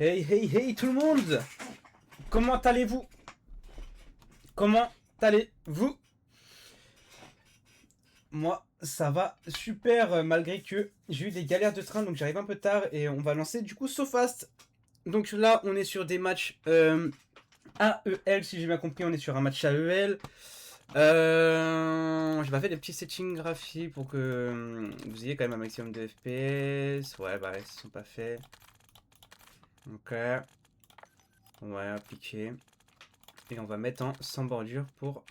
Hey, hey, hey tout le monde! Comment allez-vous? Comment allez-vous? Moi, ça va super, malgré que j'ai eu des galères de train, donc j'arrive un peu tard et on va lancer du coup SoFast. Donc là, on est sur des matchs AEL, si j'ai bien compris, on est sur un match AEL. J'ai pas fait des petits settings graphiques pour que vous ayez quand même un maximum de FPS. Ouais, bah ils sont pas faits. Ok. Ouais, appliquer. Et on va mettre en sans bordure pour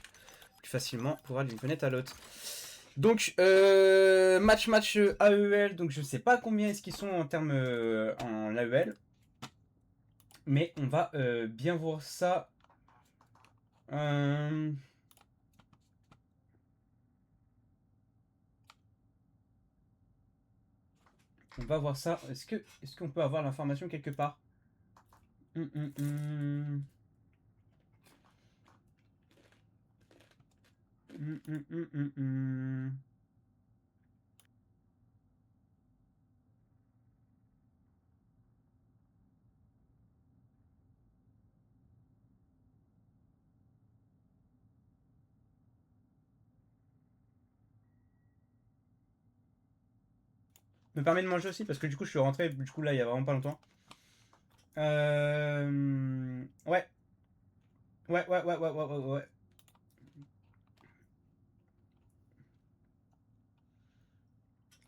plus facilement pouvoir d'une fenêtre à l'autre. Donc, match AEL. Donc, je sais pas combien est-ce qu'ils sont en termes en AEL. Mais on va bien voir ça. On va voir ça. Est-ce qu'on peut avoir l'information quelque part? Hum. Me permet de manger aussi parce que du coup je suis rentré du coup là il y a vraiment pas longtemps. Ouais. Ouais.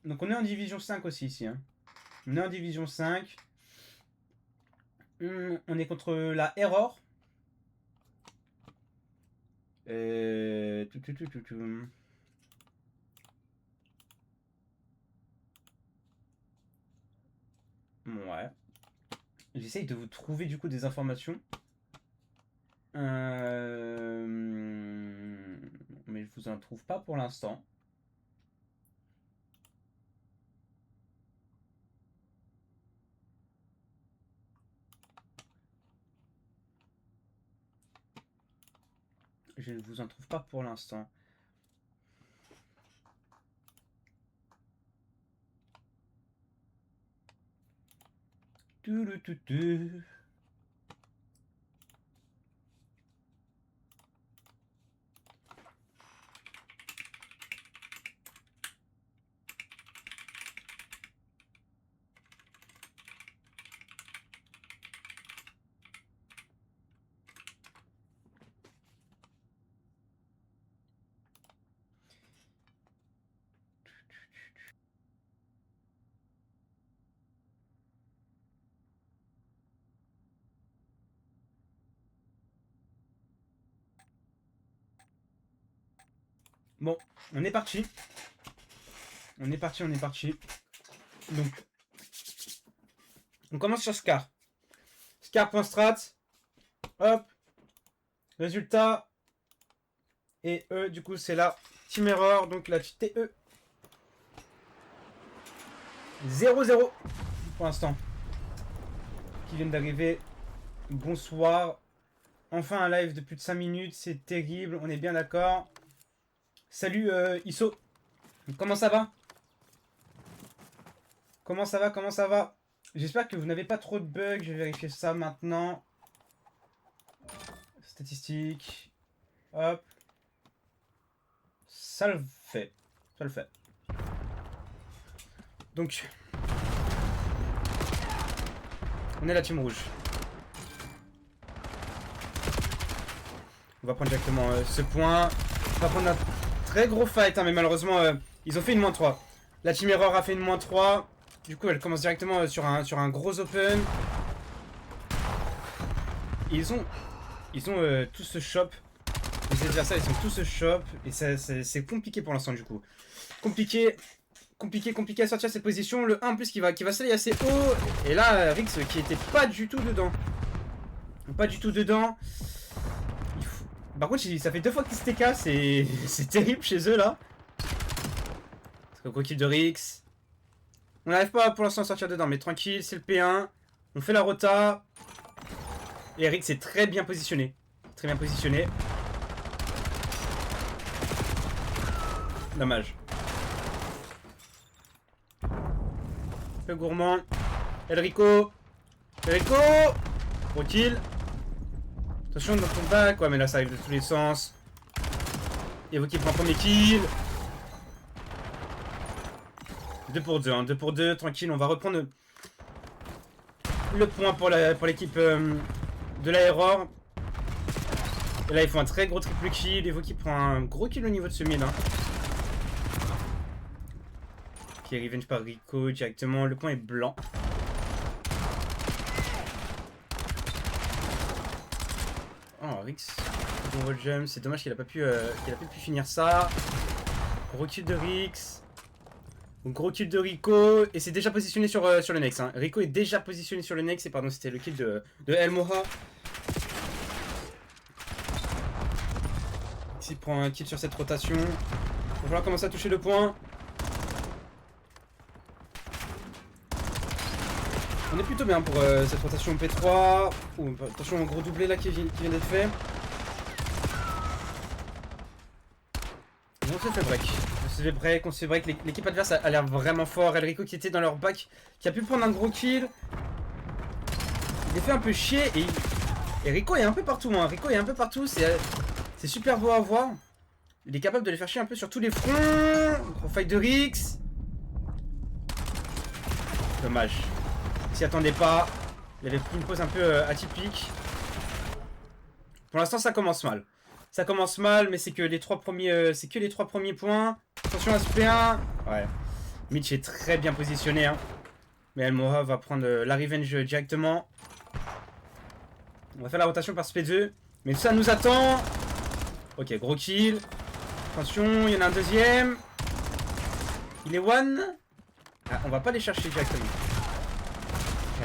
Donc on est en division 5 aussi ici. Hein. On est en division 5. On est contre la Error. Tout. Ouais. J'essaye de vous trouver du coup des informations. Mais je vous en trouve pas pour l'instant. Je ne vous en trouve pas pour l'instant. Tout. Bon, on est parti. On est parti. Donc, on commence sur Scar. Scar.strat. Hop. Résultat. Et eux, du coup, c'est la Team Error. Donc la TE. 0-0 pour l'instant. Qui viennent d'arriver. Bonsoir. Enfin un live de plus de 5 minutes. C'est terrible. On est bien d'accord. Salut Isso. Comment ça va? Comment ça va? J'espère que vous n'avez pas trop de bugs. Je vais vérifier ça maintenant. Statistiques. Hop. Ça le fait. Donc. On est la team rouge. On va prendre directement ce point. On va prendre un très gros fight. Hein, mais malheureusement, ils ont fait une -3. La team Error a fait une -3. Du coup, elle commence directement sur un gros open. Et ils ont tous ce shop. Les adversaires, ils sont tous ce shop. Et c'est compliqué pour l'instant, du coup. Compliqué à sortir de cette position. Le 1 en plus qui va s'aller assez haut. Et là, Rix qui était pas du tout dedans. Par contre, ça fait 2 fois qu'il se TK. C'est terrible chez eux là. Gros kill de Rix. On n'arrive pas pour l'instant à sortir dedans, mais tranquille, c'est le P1. On fait la rota. Et Rix est très bien positionné. Dommage. Un peu gourmand. Elrico Rico. Gros kill. Attention dans ton back. Ouais, mais là ça arrive de tous les sens. Evo qui prend premier kill. 2 pour 2, hein. 2 pour 2, tranquille. On va reprendre le point pour l'équipe de l'Aéror. Et là, ils font un très gros triple kill. Evo qui prend un gros kill au niveau de ce mid. Hein. Qui est revenge par Rico directement. Le point est blanc. Oh, Rix. Bon roll jump. C'est dommage qu'il a pas pu finir ça. Gros kill de Rix. Gros kill de Rico. Et c'est déjà positionné sur le next. Hein. Rico est déjà positionné sur le next. Et pardon, c'était le kill de Elmoha. S'il prend un kill sur cette rotation. Il va falloir commencer à toucher le point. On est plutôt bien pour cette rotation P3. Oh, attention au gros doublé là qui vient d'être fait. On se fait break. On se fait break. L'équipe adverse a l'air vraiment fort. Elrico qui était dans leur back, qui a pu prendre un gros kill. Il est fait un peu chier et Rico est un peu partout. Hein. Rico est un peu partout. C'est super beau à voir. Il est capable de les faire chier un peu sur tous les fronts. Gros fight de Rix. Dommage. Il s'y attendait pas. Il avait pris une pause un peu atypique. Pour l'instant, ça commence mal. Ça commence mal, mais c'est que les 3 premiers, points. Attention à ce P1. Ouais. Mitch est très bien positionné. Hein. Mais Elmoha va prendre la revenge directement. On va faire la rotation par ce P2. Mais ça nous attend. Ok, gros kill. Attention, il y en a un deuxième. Il est one. Ah, on va pas les chercher directement.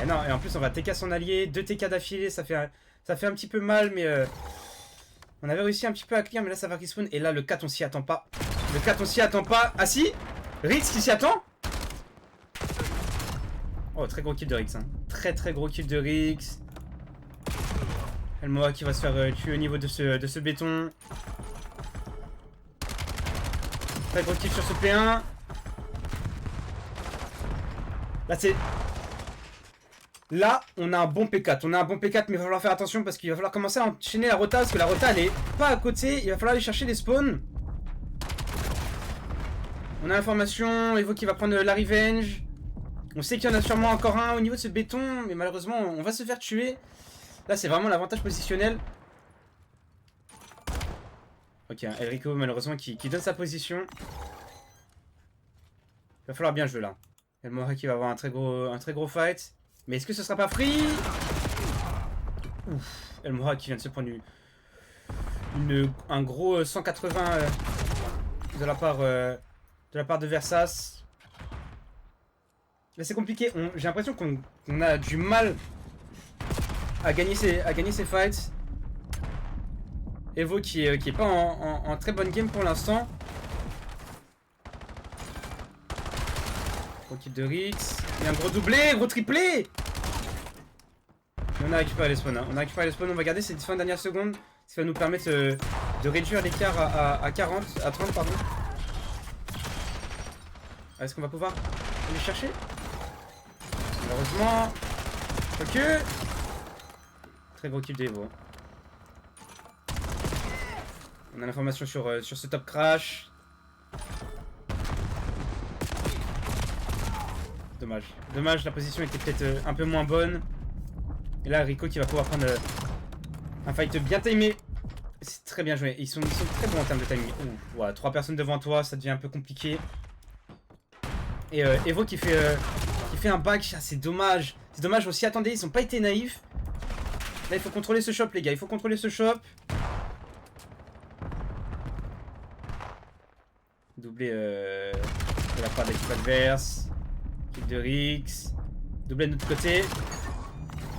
Et non, et en plus on va TK son allié. 2 TK d'affilée, ça fait un petit peu mal, mais on avait réussi un petit peu à clear, mais là ça va respawn. Et là le 4 on s'y attend pas. Le 4 on s'y attend pas. Ah si, Rix qui s'y attend. Oh, très gros kill de Rix. Hein. Très gros kill de Rix. Elmoha qui va se faire tuer au niveau de ce béton. Très gros kill sur ce P1. Là, on a un bon P4. On a un bon P4, mais il va falloir faire attention parce qu'il va falloir commencer à enchaîner la rota. Parce que la rota, elle est pas à côté. Il va falloir aller chercher les spawns. On a l'information. Evo qui va prendre la revenge. On sait qu'il y en a sûrement encore un au niveau de ce béton. Mais malheureusement, on va se faire tuer. Là, c'est vraiment l'avantage positionnel. Ok, Elrico, malheureusement, qui donne sa position. Il va falloir bien jouer là. Elmoha qui va avoir un très gros fight. Mais est-ce que ce sera pas free? Ouf, Elmoha qui vient de se prendre un gros 180 de la part de Versace. Là c'est compliqué. J'ai l'impression qu'on a du mal à gagner ces fights. Evo qui est pas en très bonne game pour l'instant. Gros kill de Rix. Il y a un gros doublé, gros triplé. Et on a récupéré les spawns. Hein. On a récupéré les spawns. On va garder ces 20 dernières secondes. Ce qui va nous permettre de réduire l'écart à 30 pardon. Est-ce qu'on va pouvoir aller chercher? Malheureusement. Ok. Très gros kill d'Evo. On a l'information sur ce top crash. Dommage, la position était peut-être un peu moins bonne. Et là, Rico qui va pouvoir prendre un fight bien timé. C'est très bien joué. Ils sont très bons en termes de timing. Ouh, voilà, 3 personnes devant toi, ça devient un peu compliqué. Et Evo qui fait un back. Ah, c'est dommage. C'est dommage, on s'y attendait, ils n'ont pas été naïfs. Là, il faut contrôler ce shop, les gars. Il faut contrôler ce shop. Doublé de la part de l'équipe adverse. Kill de Rix. Doublé de notre côté.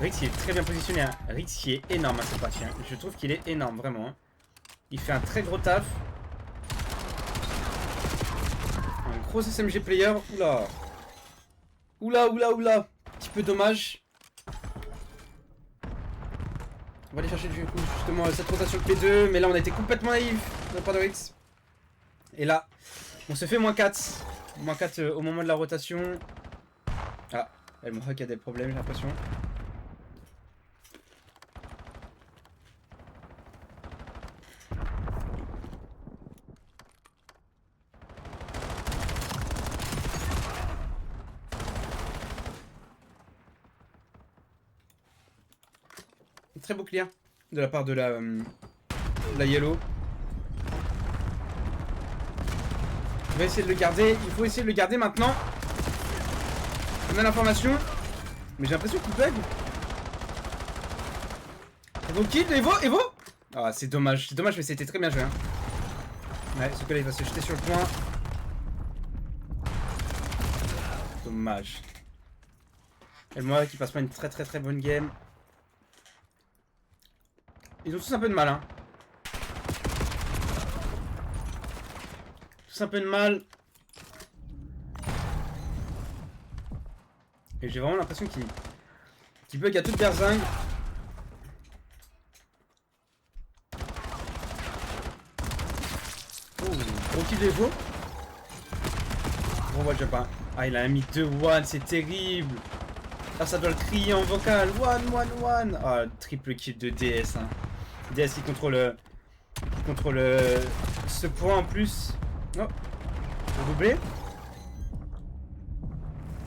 Rix qui est très bien positionné. Hein. Rix qui est énorme à cette partie. Hein. Je trouve qu'il est énorme, vraiment. Hein. Il fait un très gros taf. Un gros SMG player. Oula. Oula. Un petit peu dommage. On va aller chercher du coup justement cette rotation de P2. Mais là on a été complètement naïf de la part de Rix. Et là, on se fait -4. -4 au moment de la rotation. Ah, Elmoha qui a des problèmes, j'ai l'impression. Très beau clear de la part de la Yellow. On va essayer de le garder. Il faut essayer de le garder maintenant. On a l'information. Mais j'ai l'impression qu'il bug. Evo kill, Evo. Ah, c'est dommage, mais c'était très bien joué. Hein. Ouais, ce gars-là, il va se jeter sur le point. Dommage. Et moi qui passe pas une très bonne game. Ils ont tous un peu de mal, hein. Tous un peu de mal. Et j'ai vraiment l'impression qu'il bug à toute berzingue. Oh, gros kill d'Evo. Bon, watch pas. Ah, il a mis 2 one, c'est terrible. Ah, ça doit le crier en vocal. One. Ah, triple kill de DS. Hein. DS qui contrôle ce point en plus. Oh, doublé.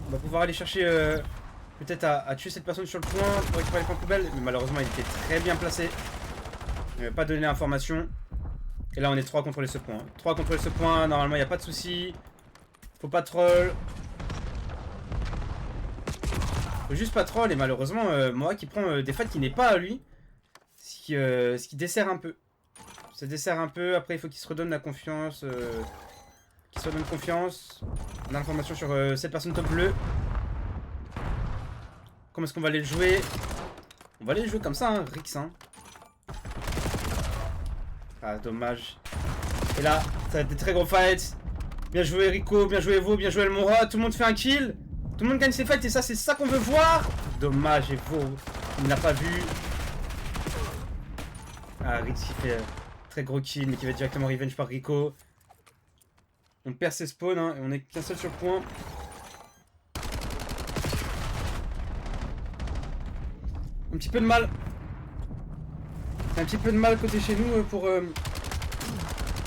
On va pouvoir aller chercher peut-être à tuer cette personne sur le point pour récupérer les points poubelles. Mais malheureusement, il était très bien placé. Il n'avait pas donné l'information. Et là, on est 3 à contrôler ce point. 3 à contrôler ce point. Normalement, il n'y a pas de souci. Faut pas troll. Faut juste pas troll. Et malheureusement, moi qui prend des fights qui n'est pas à lui. Ce qui dessert un peu. Ça dessert un peu. Après, il faut qu'il se redonne la confiance. Qu'il se redonne confiance. On a l'information sur cette personne top bleu. Comment est-ce qu'on va aller le jouer? On va aller le jouer comme ça, hein, Rix. Hein. Ah, dommage. Et là, ça va être des très gros fights. Bien joué Rico, bien joué Evo, bien joué Elmora. Tout le monde fait un kill. Tout le monde gagne ses fights et ça, c'est ça qu'on veut voir. Dommage, Evo. Il n'a pas vu. Ah, Rix qui fait très gros kill, mais qui va directement revenge par Rico. On perd ses spawns, hein, et on est qu'un seul sur le point. Un petit peu de mal. Un petit peu de mal côté chez nous pour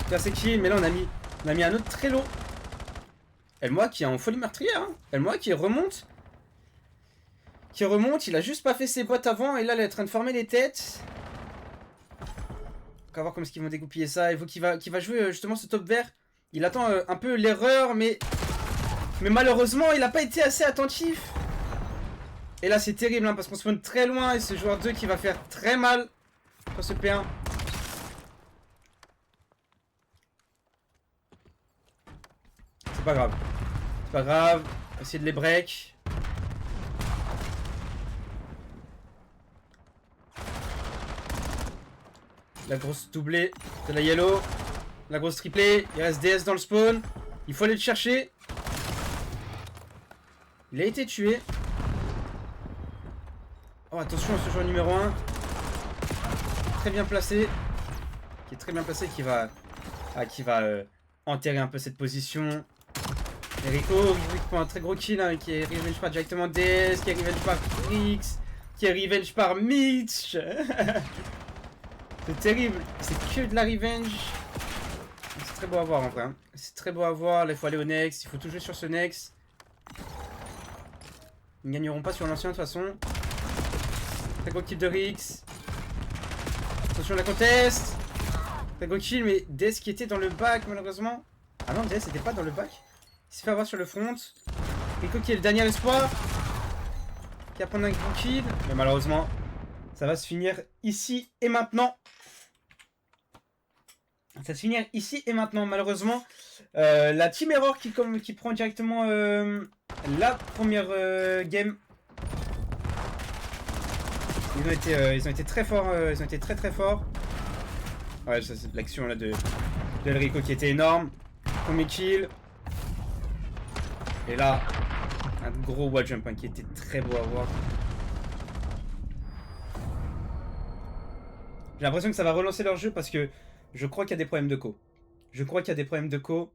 faire ses kills, mais là on a mis un autre très low. Elmoi qui est en folie meurtrière. Hein. Elmoi qui remonte. Il a juste pas fait ses boîtes avant, et là il est en train de former les têtes. On va voir comment est-ce qu'ils vont dégoupiller ça. Evo qui va jouer justement ce top vert. Il attend un peu l'erreur, mais malheureusement, il n'a pas été assez attentif. Et là, c'est terrible, hein, parce qu'on spawn très loin, et ce joueur 2 qui va faire très mal sur ce P1. C'est pas grave. C'est pas grave. On va essayer de les break. La grosse doublée de la yellow. La grosse triplée. Il reste DS dans le spawn. Il faut aller le chercher. Il a été tué. Oh, attention à ce joueur numéro 1. Très bien placé. Qui est très bien placé. Qui va enterrer un peu cette position. Et Rico, qui prend un très gros kill. Hein, qui est revenge par directement DS. Qui est revenge par Rix. Qui est revenge par Mitch. C'est terrible. C'est que de la revenge. C'est très beau à voir en vrai. Hein. C'est très beau à voir. Là, il faut aller au next. Il faut tout jouer sur ce next. Ils ne gagneront pas sur l'ancien de toute façon. Très gros kill de Rix. Attention, la conteste. Très gros kill, mais DS qui était dans le bac malheureusement. Ah non, DS n'était pas dans le bac. Il s'est fait avoir sur le front. Rico qui est le dernier espoir. Qui va prendre un gros kill. Mais malheureusement, ça va se finir ici et maintenant. Ça va se finir ici et maintenant, malheureusement. La Team Error qui prend directement la première game. Ils ont été très forts. Ils ont été très forts. Ouais, ça c'est l'action là de Rico qui était énorme. Premier kill. Et là, un gros wall jump hein, qui était très beau à voir. J'ai l'impression que ça va relancer leur jeu parce que je crois qu'il y a des problèmes de co. Je crois qu'il y a des problèmes de co.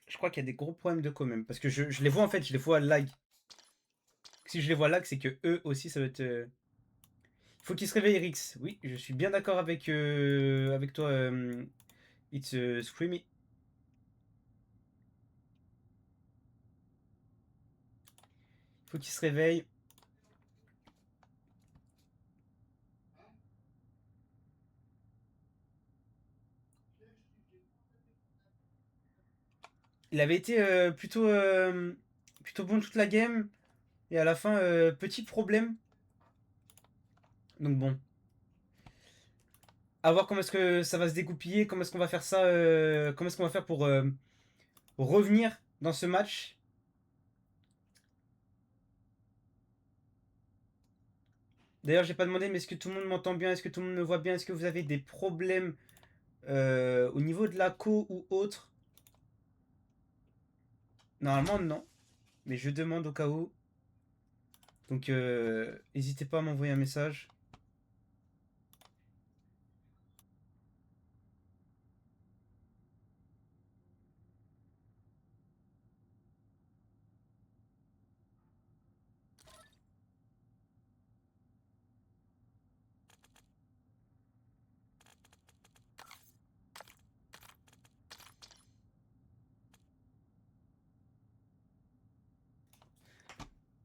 Je crois qu'il y a des gros problèmes de co même. Parce que je les vois en fait, je les vois lag. Si je les vois lag, c'est que eux aussi ça va être... Il faut qu'ils se réveillent, Rix. Oui, je suis bien d'accord avec toi, It's Screamy. Faut qu'il se réveille. Il avait été plutôt bon toute la game. Et à la fin, petit problème. Donc bon. À voir comment est-ce que ça va se dégoupiller. Comment est-ce qu'on va faire ça. Comment est-ce qu'on va faire pour revenir dans ce match. D'ailleurs, j'ai pas demandé, mais est-ce que tout le monde m'entend bien? Est-ce que tout le monde me voit bien? Est-ce que vous avez des problèmes au niveau de la co ou autre? Normalement, non. Mais je demande au cas où. Donc, n'hésitez pas à m'envoyer un message.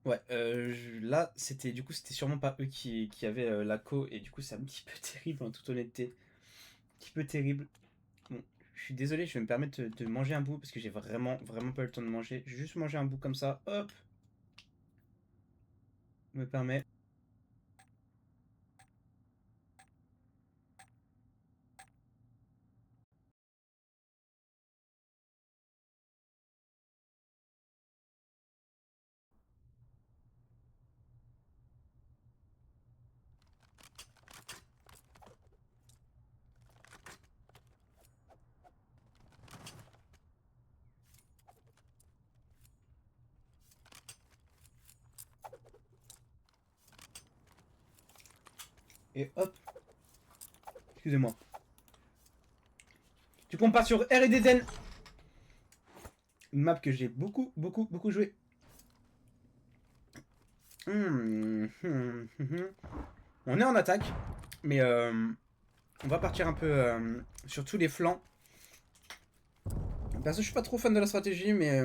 Ouais, là, c'était du coup, c'était sûrement pas eux qui avaient la co, et du coup, c'est un petit peu terrible en toute honnêteté. Un petit peu terrible. Bon, je suis désolé, je vais me permettre de manger un bout parce que j'ai vraiment pas eu le temps de manger. Je vais juste manger un bout comme ça, hop, me permet. Et hop, excusez-moi. Du coup, on part sur R&Dden. Une map que j'ai beaucoup joué. On est en attaque, mais on va partir un peu sur tous les flancs. Perso, je suis pas trop fan de la stratégie, mais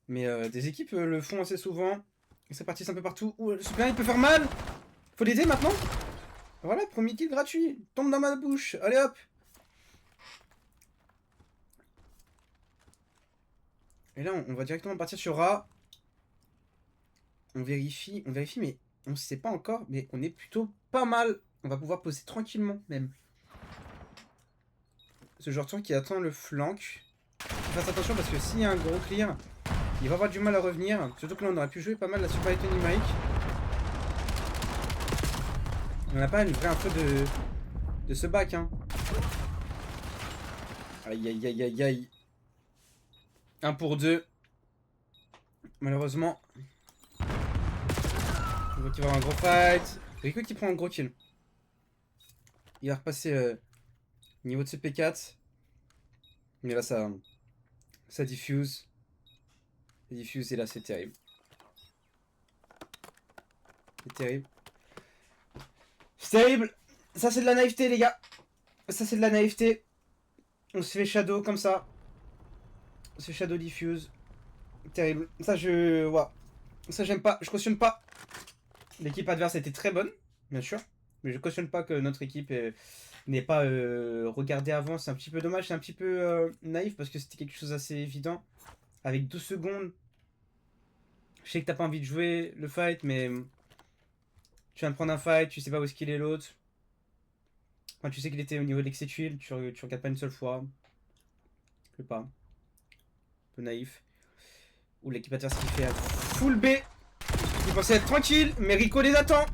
des équipes le font assez souvent. Ça partisse un peu partout. Ouh, le super, il peut faire mal. Faut l'aider maintenant. Voilà, premier kill gratuit. Tombe dans ma bouche. Allez hop. Et là, on va directement partir sur A. On vérifie, mais on ne sait pas encore. Mais on est plutôt pas mal. On va pouvoir poser tranquillement, même. Ce joueur qui attend le flank. Fasse attention parce que s'il y a un gros clear, il va avoir du mal à revenir. Surtout que là, on aurait pu jouer pas mal la supériorité numérique. On n'a pas une vraie info de ce bac, hein. Aïe, aïe, aïe, aïe, aïe. 1 pour 2. Malheureusement. Je vois qu'il va y avoir un gros fight. Rico qui prend un gros kill. Il va repasser niveau de CP4. Mais là, ça diffuse. Ça diffuse et là, c'est terrible. C'est terrible. C'est terrible. Ça, c'est de la naïveté, les gars. Ça, c'est de la naïveté. On se fait shadow comme ça. On se fait shadow diffuse. Terrible. Ça, Ouah. Ça, j'aime pas. Je cautionne pas. L'équipe adverse était très bonne, bien sûr. Mais je cautionne pas que notre équipe n'ait pas regardé avant. C'est un petit peu dommage. C'est un petit peu naïf parce que c'était quelque chose d'assez évident. Avec 12 secondes. Je sais que t'as pas envie de jouer le fight, mais tu viens de prendre un fight, tu sais pas où est-ce qu'il est l'autre. Enfin, tu sais qu'il était au niveau de l'excès tuile, tu regardes pas une seule fois. Je sais pas. Un peu naïf. Ou l'équipe adverse qui fait un full B. Il pensait être tranquille, mais Rico les attend.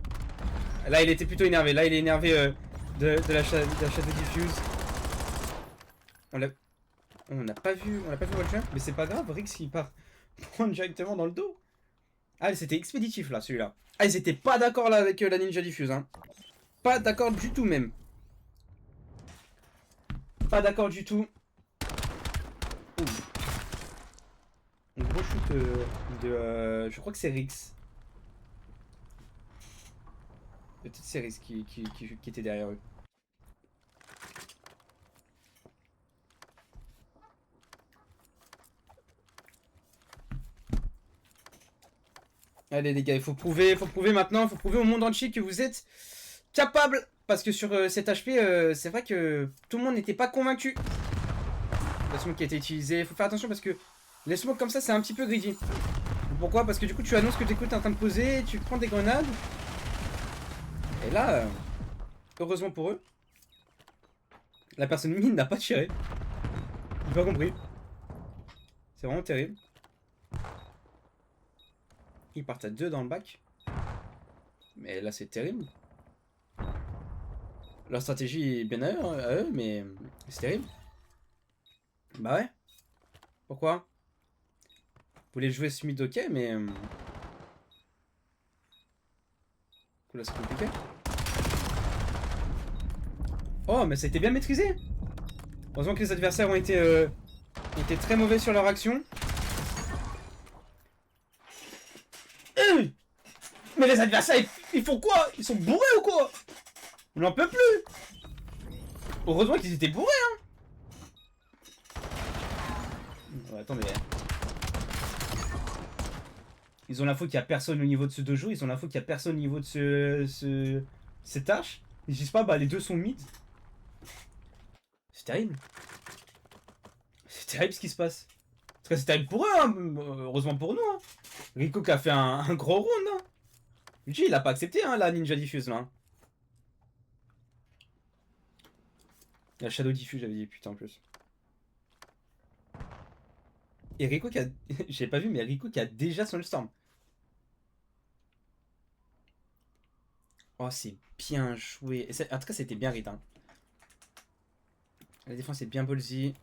Là, il était plutôt énervé. Là, il est énervé de la Shadow Diffuse. On n'a pas vu Watcher, mais c'est pas grave. Rix il part prendre directement dans le dos. Ah, c'était expéditif là, celui-là. Ah, ils étaient pas d'accord là avec la Ninja Diffuse, hein. Pas d'accord du tout même. Pas d'accord du tout. Ouh. Un gros shoot de. Je crois que c'est Rix. Peut-être c'est Rix qui était derrière eux. Allez les gars, il faut prouver maintenant, il faut prouver au monde entier que vous êtes capable. Parce que sur cet HP, c'est vrai que tout le monde n'était pas convaincu. La smoke qui a été utilisée, il faut faire attention parce que les smokes comme ça, c'est un petit peu greedy. Pourquoi? Parce que du coup, tu annonces que tes coups t'es en train de poser, tu prends des grenades. Et là, heureusement pour eux, la personne mine n'a pas tiré. J'ai pas compris. C'est vraiment terrible. Ils partent à 2 dans le bac. Mais là, c'est terrible. Leur stratégie est bien à eux, mais c'est terrible. Bah ouais. Pourquoi? Vous voulez jouer ce mid, ok, mais... là, c'est compliqué. Oh, mais ça a été bien maîtrisé. Heureusement que les adversaires ont été très mauvais sur leur action. Mais les adversaires, ils font quoi? Ils sont bourrés ou quoi? On n'en peut plus. Heureusement qu'ils étaient bourrés, hein. Ouais, attends, mais... Ils ont l'info qu'il n'y a personne au niveau de ce dojo. Ils ont l'info qu'il n'y a personne au niveau de cette tâche. Ils disent pas, bah les deux sont mid. C'est terrible. C'est terrible ce qui se passe. En tout cas, c'est terrible pour eux, hein. Heureusement pour nous, hein. Rico qui a fait un gros round, hein. Lui, il a pas accepté, hein, la Ninja Diffuse, là. La Shadow Diffuse, j'avais dit, putain, en plus. Et Rico qui a... J'ai pas vu, mais Rico qui a déjà son Storm. Oh, c'est bien joué. En tout cas, c'était bien read, hein. La défense est bien ballsy.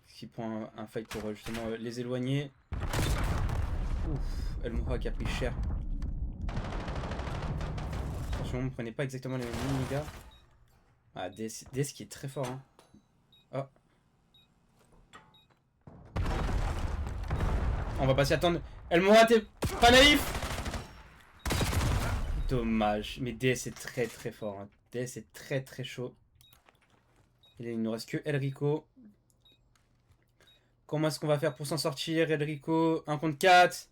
Qui prend un fight pour justement les éloigner. Ouf, El Moha qui a pris cher. Attention, ne prenez pas exactement les mêmes dégâts. Ah, DS qui est très fort, hein. Oh. On va pas s'y attendre. El Moha, t'es pas naïf. Dommage. Mais DS est très très fort, hein. DS est très très chaud. Il ne reste que El Rico. Comment est-ce qu'on va faire pour s'en sortir, El Rico? 1 contre 4.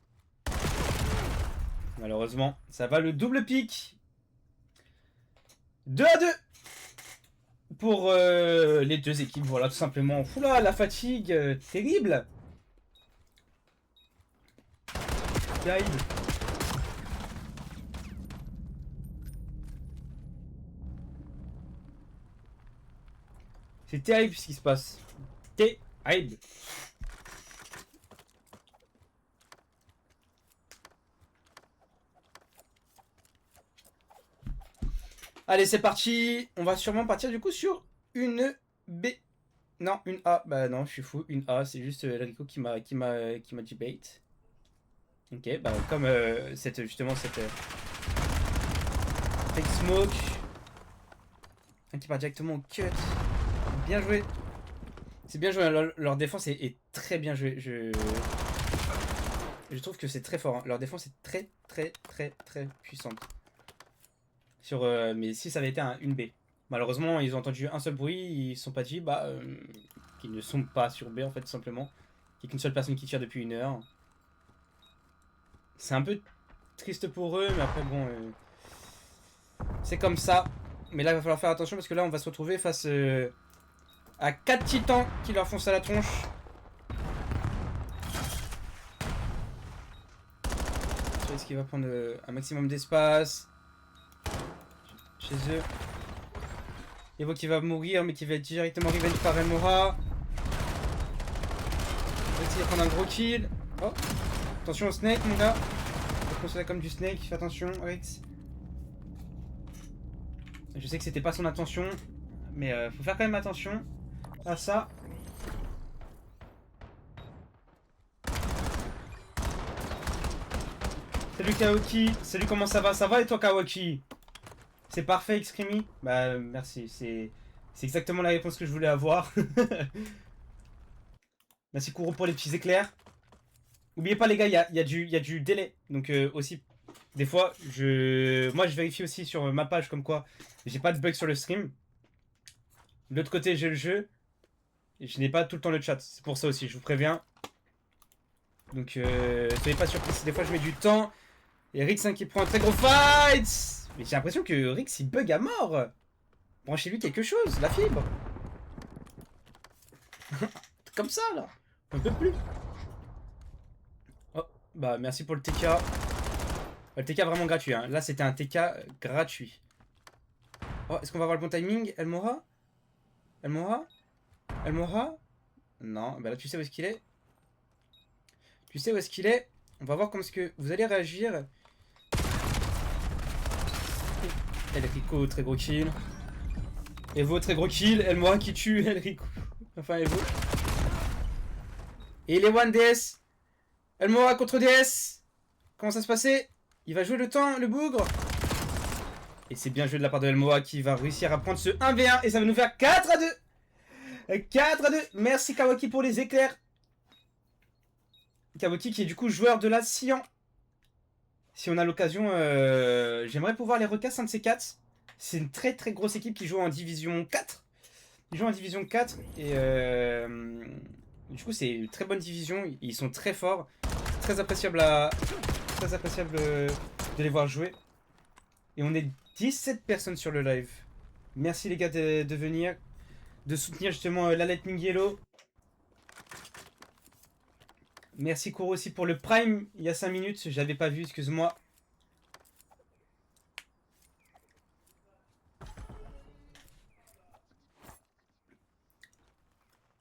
Malheureusement, ça va le double pic. 2 à 2 pour les deux équipes. Voilà, tout simplement. Oula, la fatigue terrible. Terrible. C'est terrible ce qui se passe. Terrible. Allez, c'est parti. On va sûrement partir du coup sur une B. Non, une A. Bah non, je suis fou. Une A, c'est juste Rico qui m'a dit bait. Ok, bah comme justement cette fake smoke. Qui part directement au cut. Bien joué. C'est bien joué. Leur défense est très bien jouée. Je trouve que c'est très fort, hein. Leur défense est très puissante. Sur, mais si ça avait été une B. Malheureusement, ils ont entendu un seul bruit, ils se sont pas dit bah qu'ils ne sont pas sur B en fait, tout simplement. Il n'y a qu'une seule personne qui tire depuis 1 heure. C'est un peu triste pour eux, mais après bon, c'est comme ça. Mais là, il va falloir faire attention parce que là, on va se retrouver face à 4 titans qui leur foncent à la tronche. Est-ce qu'il va prendre un maximum d'espace chez eux? Evo qui va mourir, mais qui va être directement revenge par El Moha. Il va essayer de prendre un gros kill. Oh, attention au snake, mon gars. Je considère comme du snake, fais attention, Rex. Je sais que c'était pas son intention, mais faut faire quand même attention à ça. Salut Kaoki, salut, comment ça va? Ça va et toi Kaoki? C'est parfait, Xcreamy? Bah merci, c'est exactement la réponse que je voulais avoir. Merci Kuro pour les petits éclairs. N'oubliez pas les gars, il y a du délai. Donc aussi, des fois, moi je vérifie aussi sur ma page comme quoi j'ai pas de bug sur le stream. De l'autre côté, j'ai le jeu. je n'ai pas tout le temps le chat. C'est pour ça aussi, je vous préviens. Donc, soyez pas surpris si des fois je mets du temps. Et Rix hein, qui prend un très gros fight. Mais j'ai l'impression que Rix il bug à mort. Branchez-lui quelque chose, la fibre. Comme ça là. On peut plus. Oh, bah merci pour le TK. Le TK vraiment gratuit. Hein. Là c'était un TK gratuit. Oh, est-ce qu'on va avoir le bon timing? Elle mourra? Elle mourra? Elle mourra? Non, bah là tu sais où est-ce qu'il est? Tu sais où est-ce qu'il est? On va voir comment est-ce que vous allez réagir. Elrico, très gros kill. Evo, très gros kill. Elmoa qui tue Elrico. Enfin, Evo. Et les One DS. Elmoa contre DS. Comment ça se passait? Il va jouer le temps, le bougre. Et c'est bien joué de la part de Elmoa qui va réussir à prendre ce 1v1. Et ça va nous faire 4-2. 4-2. Merci Kawaki pour les éclairs. Kawaki qui est du coup joueur de la Cyan. Si on a l'occasion, j'aimerais pouvoir les recasser un de ces 4. C'est une très très grosse équipe qui joue en division 4. Ils jouent en division 4 et du coup c'est une très bonne division. Ils sont très forts. Très appréciable de les voir jouer. Et on est 17 personnes sur le live. Merci les gars de venir, de soutenir justement la Lightning Yellow. Merci Kuro aussi pour le prime il y a 5 minutes, j'avais pas vu, excuse-moi.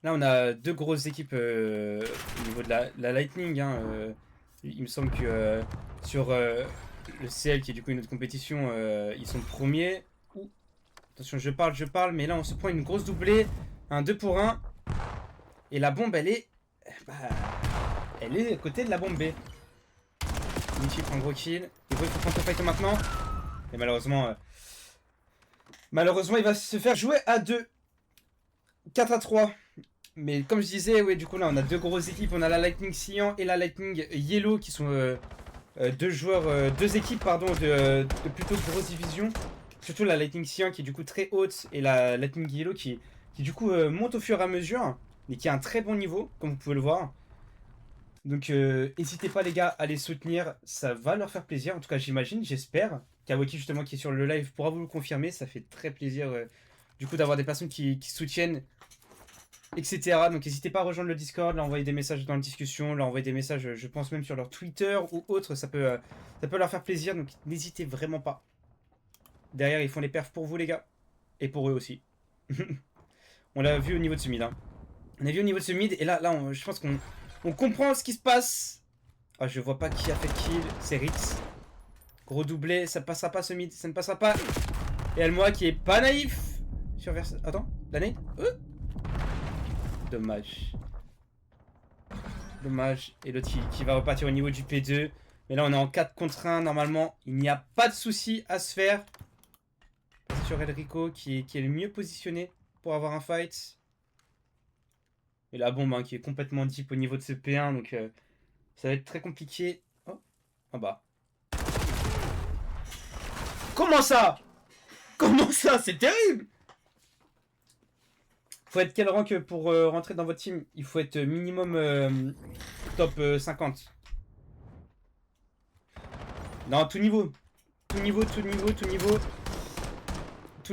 Là on a deux grosses équipes au niveau de la Lightning. Hein, il me semble que sur le CL qui est du coup une autre compétition, ils sont premiers. Ouh. Attention je parle, mais là on se prend une grosse doublée, un 2 pour 1. Et la bombe elle est... Bah, elle est à côté de la bombe B. Michi prend un gros kill. Il faut prendre le fight maintenant. Et malheureusement, il va se faire jouer à 2. 4-3. Mais comme je disais, ouais, du coup là on a deux grosses équipes. On a la Lightning Cyan et la Lightning Yellow qui sont deux équipes de plutôt grosses divisions. Surtout la Lightning Cyan qui est du coup très haute et la Lightning Yellow qui du coup monte au fur et à mesure. Mais qui a un très bon niveau, comme vous pouvez le voir. Donc n'hésitez pas les gars à les soutenir, ça va leur faire plaisir, en tout cas j'imagine, j'espère. Kawaki justement qui est sur le live pourra vous le confirmer, ça fait très plaisir du coup d'avoir des personnes qui soutiennent, etc. Donc n'hésitez pas à rejoindre le Discord, leur envoyer des messages dans la discussion, leur envoyer des messages je pense même sur leur Twitter ou autre, ça peut leur faire plaisir, donc n'hésitez vraiment pas. Derrière ils font les perfs pour vous les gars, et pour eux aussi. On l'a vu au niveau de ce mid, hein. On a vu au niveau de ce mid, et là je pense qu'on... On comprend ce qui se passe. Ah, je vois pas qui a fait kill. C'est Rix. Gros doublé. Ça passera pas ce mid. Ça ne passera pas. Et Almoa qui est pas naïf. Sur vers... Attends. La nade. Dommage. Dommage. Et l'autre qui va repartir au niveau du P2. Mais là, on est en 4 contre 1. Normalement, il n'y a pas de souci à se faire. Sur Elrico qui est le mieux positionné pour avoir un fight. Et la bombe hein, qui est complètement deep au niveau de ce P1, donc ça va être très compliqué. Oh, en bas. Comment ça? Comment ça? C'est terrible! Faut être quel rank pour rentrer dans votre team? Il faut être minimum top 50. Non, tout niveau. Tout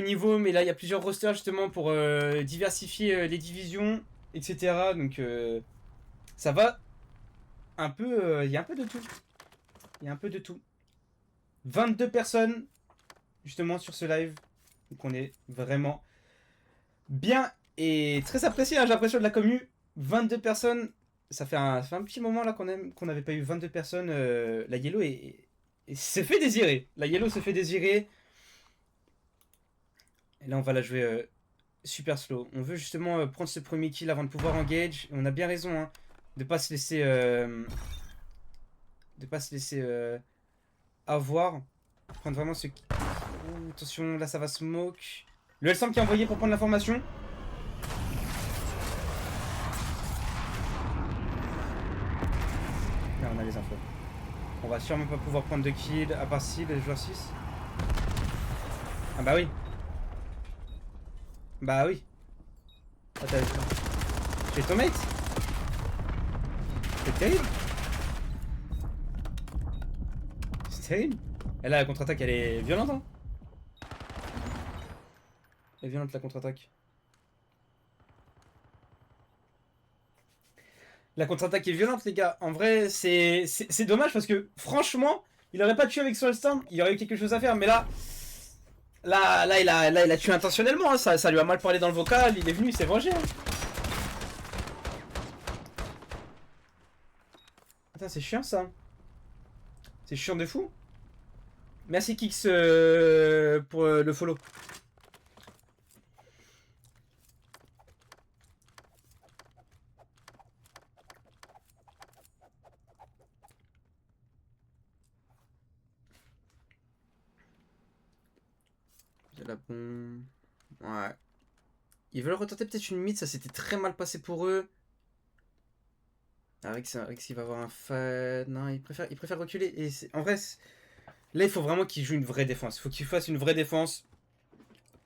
niveau, mais là il y a plusieurs rosters justement pour diversifier les divisions. Etc. Donc ça va un peu... Il y a un peu de tout. Il y a un peu de tout. 22 personnes justement sur ce live. Donc on est vraiment bien et très apprécié. Hein, j'ai l'impression de la commu. 22 personnes. Ça fait un petit moment là qu'on n'avait pas eu 22 personnes. La Yellow se fait désirer. La Yellow se fait désirer. Et là on va la jouer... super slow. On veut justement prendre ce premier kill avant de pouvoir engage. On a bien raison hein, de pas se laisser avoir. Prendre vraiment ce... Ouh, attention, là ça va smoke. Le L100 qui est envoyé pour prendre l'information. Là on a les infos. On va sûrement pas pouvoir prendre de kill à part si le joueur 6. Ah bah oui. Bah oui. C'est ton mate? C'est terrible. C'est terrible. Et là, la contre-attaque, elle est violente, hein. Elle est violente, la contre-attaque. La contre-attaque est violente, les gars. En vrai, c'est dommage parce que, franchement, il aurait pas tué avec Soulstorm. Il aurait eu quelque chose à faire. Mais là, il a tué intentionnellement. Hein. Ça lui a mal parlé dans le vocal. Il est venu, il s'est vengé. Hein. Attends, c'est chiant, ça. C'est chiant de fou. Merci, Kix, pour le follow. De la bombe. Ouais. Ils veulent retenter peut-être une mid, ça s'était très mal passé pour eux. Rex, il va avoir un fan. Non, il préfère reculer. Et en vrai, là, il faut vraiment qu'il joue une vraie défense. Il faut qu'il fasse une vraie défense.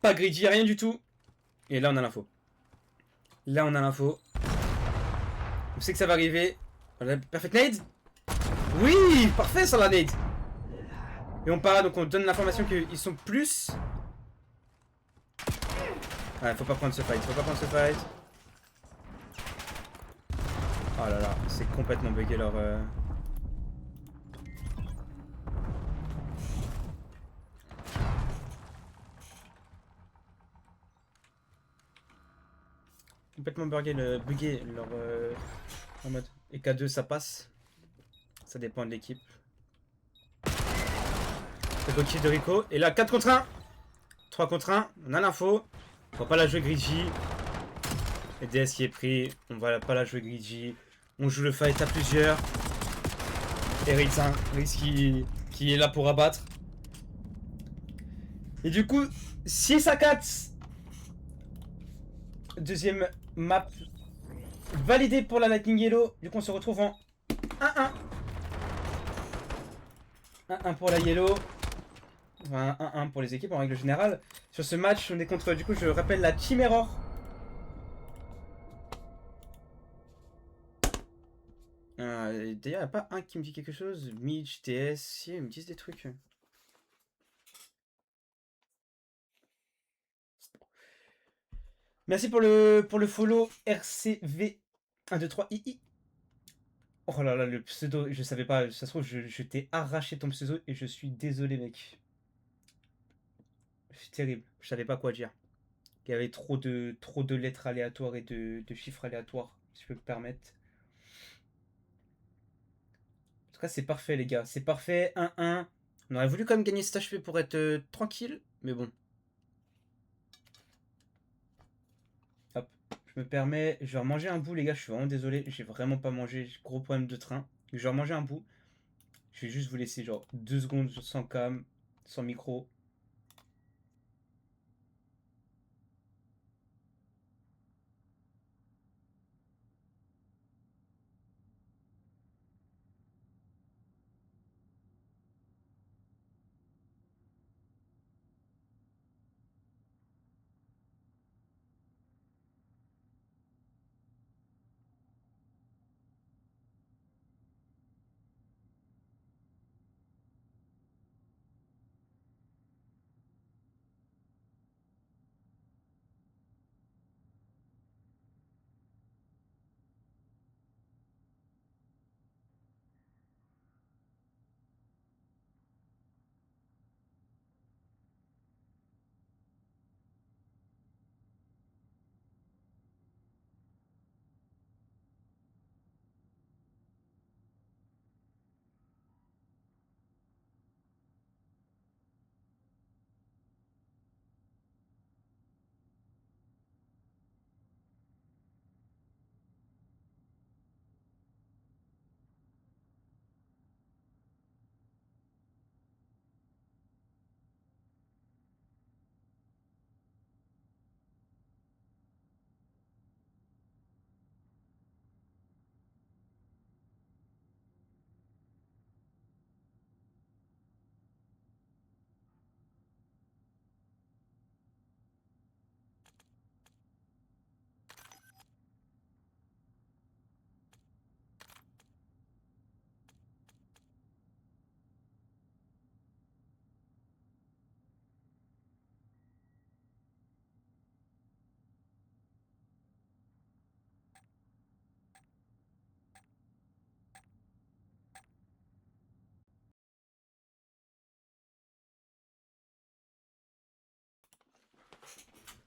Pas greedy, rien du tout. Et là, on a l'info. Là, on a l'info. On sait que ça va arriver. Voilà, perfect nade. Oui, parfait sur la nade. Et on part, donc on donne l'information qu'ils sont plus. Ouais, faut pas prendre ce fight, faut pas prendre ce fight. Oh là là, c'est complètement bugué leur... Complètement bugué leur... En mode... Et K2 ça passe. Ça dépend de l'équipe. Le go kill de Rico. Et là 4 contre 1. 3 contre 1. On a l'info. On va pas la jouer greedy. Et DS qui est pris. On va pas la jouer greedy. On joue le fight à plusieurs. Et Rix, hein, qui est là pour abattre. Et du coup, 6 à 4. Deuxième map validée pour la Lightning Yellow. Du coup, on se retrouve en 1-1. 1-1 pour la Yellow. Enfin, 1-1 pour les équipes en règle générale. Sur ce match, on est contre, du coup, je rappelle, la Team Error. D'ailleurs, il n'y a pas un qui me dit quelque chose. Mitch, TS, si, ils me disent des trucs. Merci pour le follow RCV 123II. Oh là là, le pseudo, je savais pas, ça se trouve, je t'ai arraché ton pseudo et je suis désolé, mec. C'est terrible, je savais pas quoi dire. Il y avait trop de lettres aléatoires et de chiffres aléatoires, si je peux me permettre. En tout cas, c'est parfait, les gars. C'est parfait. 1-1. On aurait voulu quand même gagner cet HP pour être tranquille. Mais bon. Hop. Je me permets. Je vais remanger un bout, les gars. Je suis vraiment désolé. J'ai vraiment pas mangé. J'ai gros problème de train. Je vais remanger un bout. Je vais juste vous laisser genre 2 secondes sans cam, sans micro.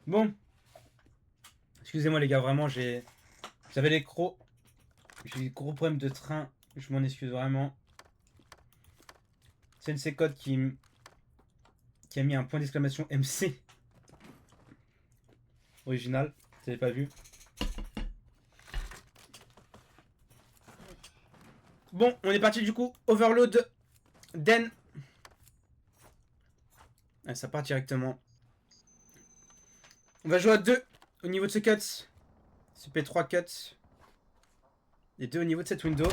Bon. Excusez-moi les gars, vraiment j'avais les crocs. J'ai des gros problèmes de train. Je m'en excuse vraiment. C'est une Code qui a mis un point d'exclamation MC. Original. Vous n'avez pas vu. Bon, on est parti du coup. Overload. Den. Ah, ça part directement. On va jouer à 2 au niveau de ce cut. CP3 cut. Les 2 au niveau de cette window.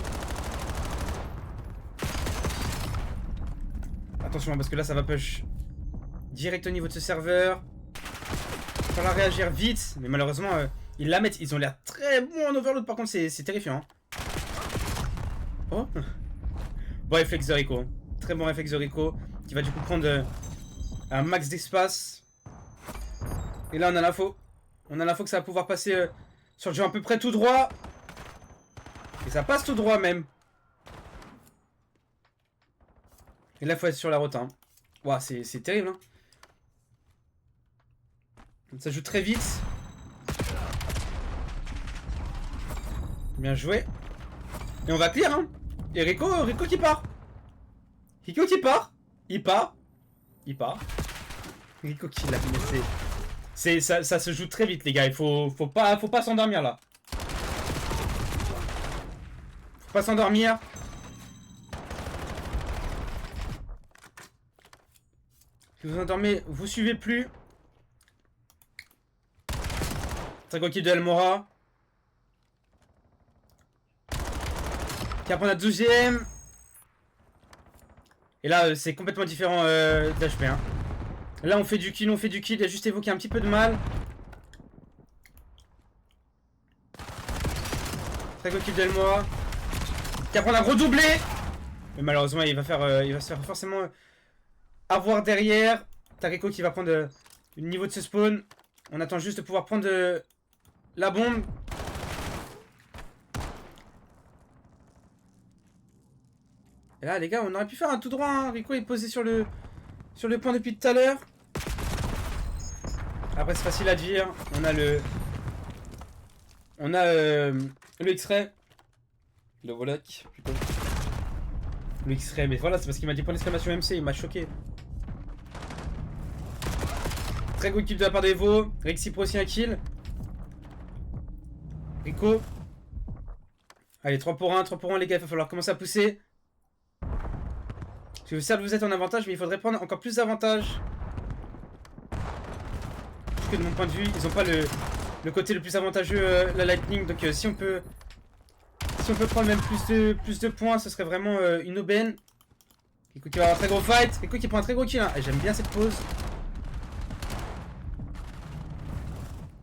Attention parce que là ça va push direct au niveau de ce serveur. Il va falloir réagir vite. Mais malheureusement ils la mettent. Ils ont l'air très bons en overload par contre c'est terrifiant. Hein. Oh. Bon réflexe de Rico. Très bon réflexe de Rico. Qui va du coup prendre un max d'espace. Et là on a l'info. On a l'info que ça va pouvoir passer sur le jeu à peu près tout droit. Et ça passe tout droit même. Et là, il faut être sur la route. Hein. Ouah, c'est terrible. Hein. Ça joue très vite. Bien joué. Et on va clear. Hein. Et Rico qui part. Rico qui part. Il part. Rico qui l'a fait. Ça se joue très vite, les gars. Il faut pas s'endormir là. Faut pas s'endormir. Si vous endormez, vous suivez plus. Très gros kill de Almora. Qui va prendre la 12ème. Et là, c'est complètement différent d'HP. Hein. Là, on fait du kill. Il a juste évoqué un petit peu de mal. Très gros kill de Almora. Qui va prendre un gros doublé. Mais malheureusement, il va se faire forcément avoir derrière. Tariko qui va prendre le niveau de ce spawn. On attend juste de pouvoir prendre la bombe. Et là les gars on aurait pu faire un tout droit. Hein. Rico est posé sur le point depuis tout à l'heure. Après c'est facile à dire. On a le X-Ray. Le Voloc plutôt. Le X-Ray mais voilà c'est parce qu'il m'a dit point d'exclamation MC. Il m'a choqué. Très gros kill de la part d'Evo. Rexy pour aussi un kill. Rico. Allez, 3 pour 1 les gars, il va falloir commencer à pousser. Parce que certes vous êtes en avantage, mais il faudrait prendre encore plus d'avantages. Parce que de mon point de vue, ils n'ont pas le côté le plus avantageux, la Lightning. Donc si on peut prendre même plus de points, ce serait vraiment une aubaine. Rico qui va avoir un très gros fight. Rico qui prend un très gros kill. Hein. J'aime bien cette pause.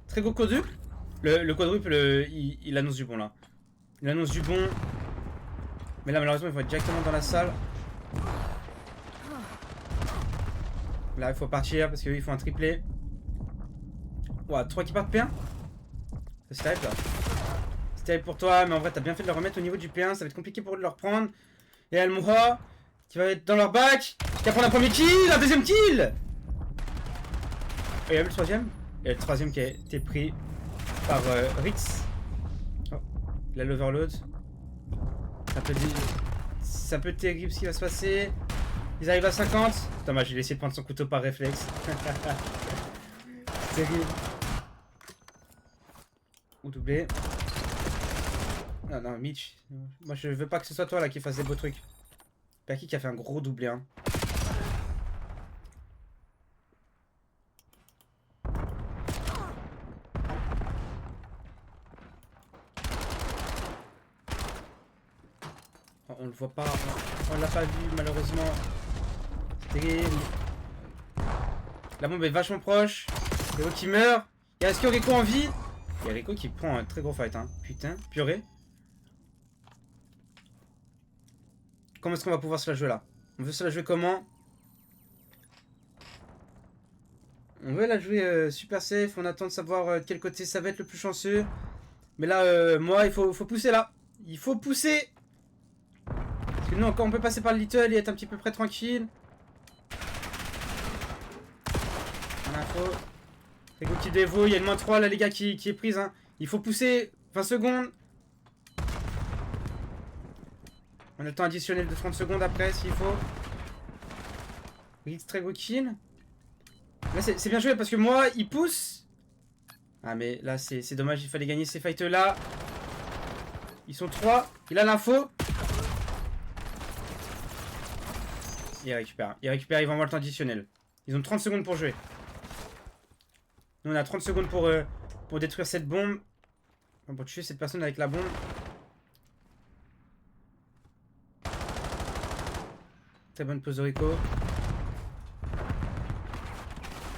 Très gros quadruple. Le quadruple, il annonce du bon là. Il annonce du bon. Mais là, malheureusement, il faut être directement dans la salle. Là, il faut partir parce qu'il faut un triplé. Ouah, 3 qui partent P1. C'est terrible là. C'est terrible pour toi, mais en vrai, t'as bien fait de le remettre au niveau du P1. Ça va être compliqué pour eux de le reprendre. Et Almoura qui va être dans leur bac. Qui va prendre un premier kill, un deuxième kill. Et il y a eu le troisième. Et le troisième qui a été pris par Rix. Oh, il a l'overload. C'est un peu terrible ce qui va se passer. Ils arrivent à 50. Dommage, il a essayé de prendre son couteau par réflexe. Terrible. Ou doublé. Non, Mitch. Moi, je veux pas que ce soit toi là qui fasse des beaux trucs. Perky qui a fait un gros doublé. Hein. On le voit pas, on l'a pas vu malheureusement. C'est terrible. La bombe est vachement proche. Rico qui meurt. Il reste que Rico en vie. Il y a Rico qui prend un très gros fight. Hein. Putain, purée. Comment est-ce qu'on va pouvoir se la jouer là? On veut se la jouer comment? On veut la jouer super safe. On attend de savoir quel côté ça va être le plus chanceux. Mais là, moi, il faut pousser là. Il faut pousser. Parce que nous encore on peut passer par le Little et être un petit peu près tranquille. L'info. Ego qui dévaut, il y a une -3 là les gars qui est prise. Hein. Il faut pousser. 20 secondes. On a le temps additionnel de 30 secondes après s'il faut. Extrait kill. Là c'est bien joué parce que moi il pousse. Ah mais là c'est dommage, il fallait gagner ces fights là. Ils sont 3. Il a l'info. Il récupère, il va avoir le temps additionnel. Ils ont 30 secondes pour jouer. Nous on a 30 secondes pour détruire cette bombe. Pour tuer cette personne avec la bombe. Très bonne pose de Rico.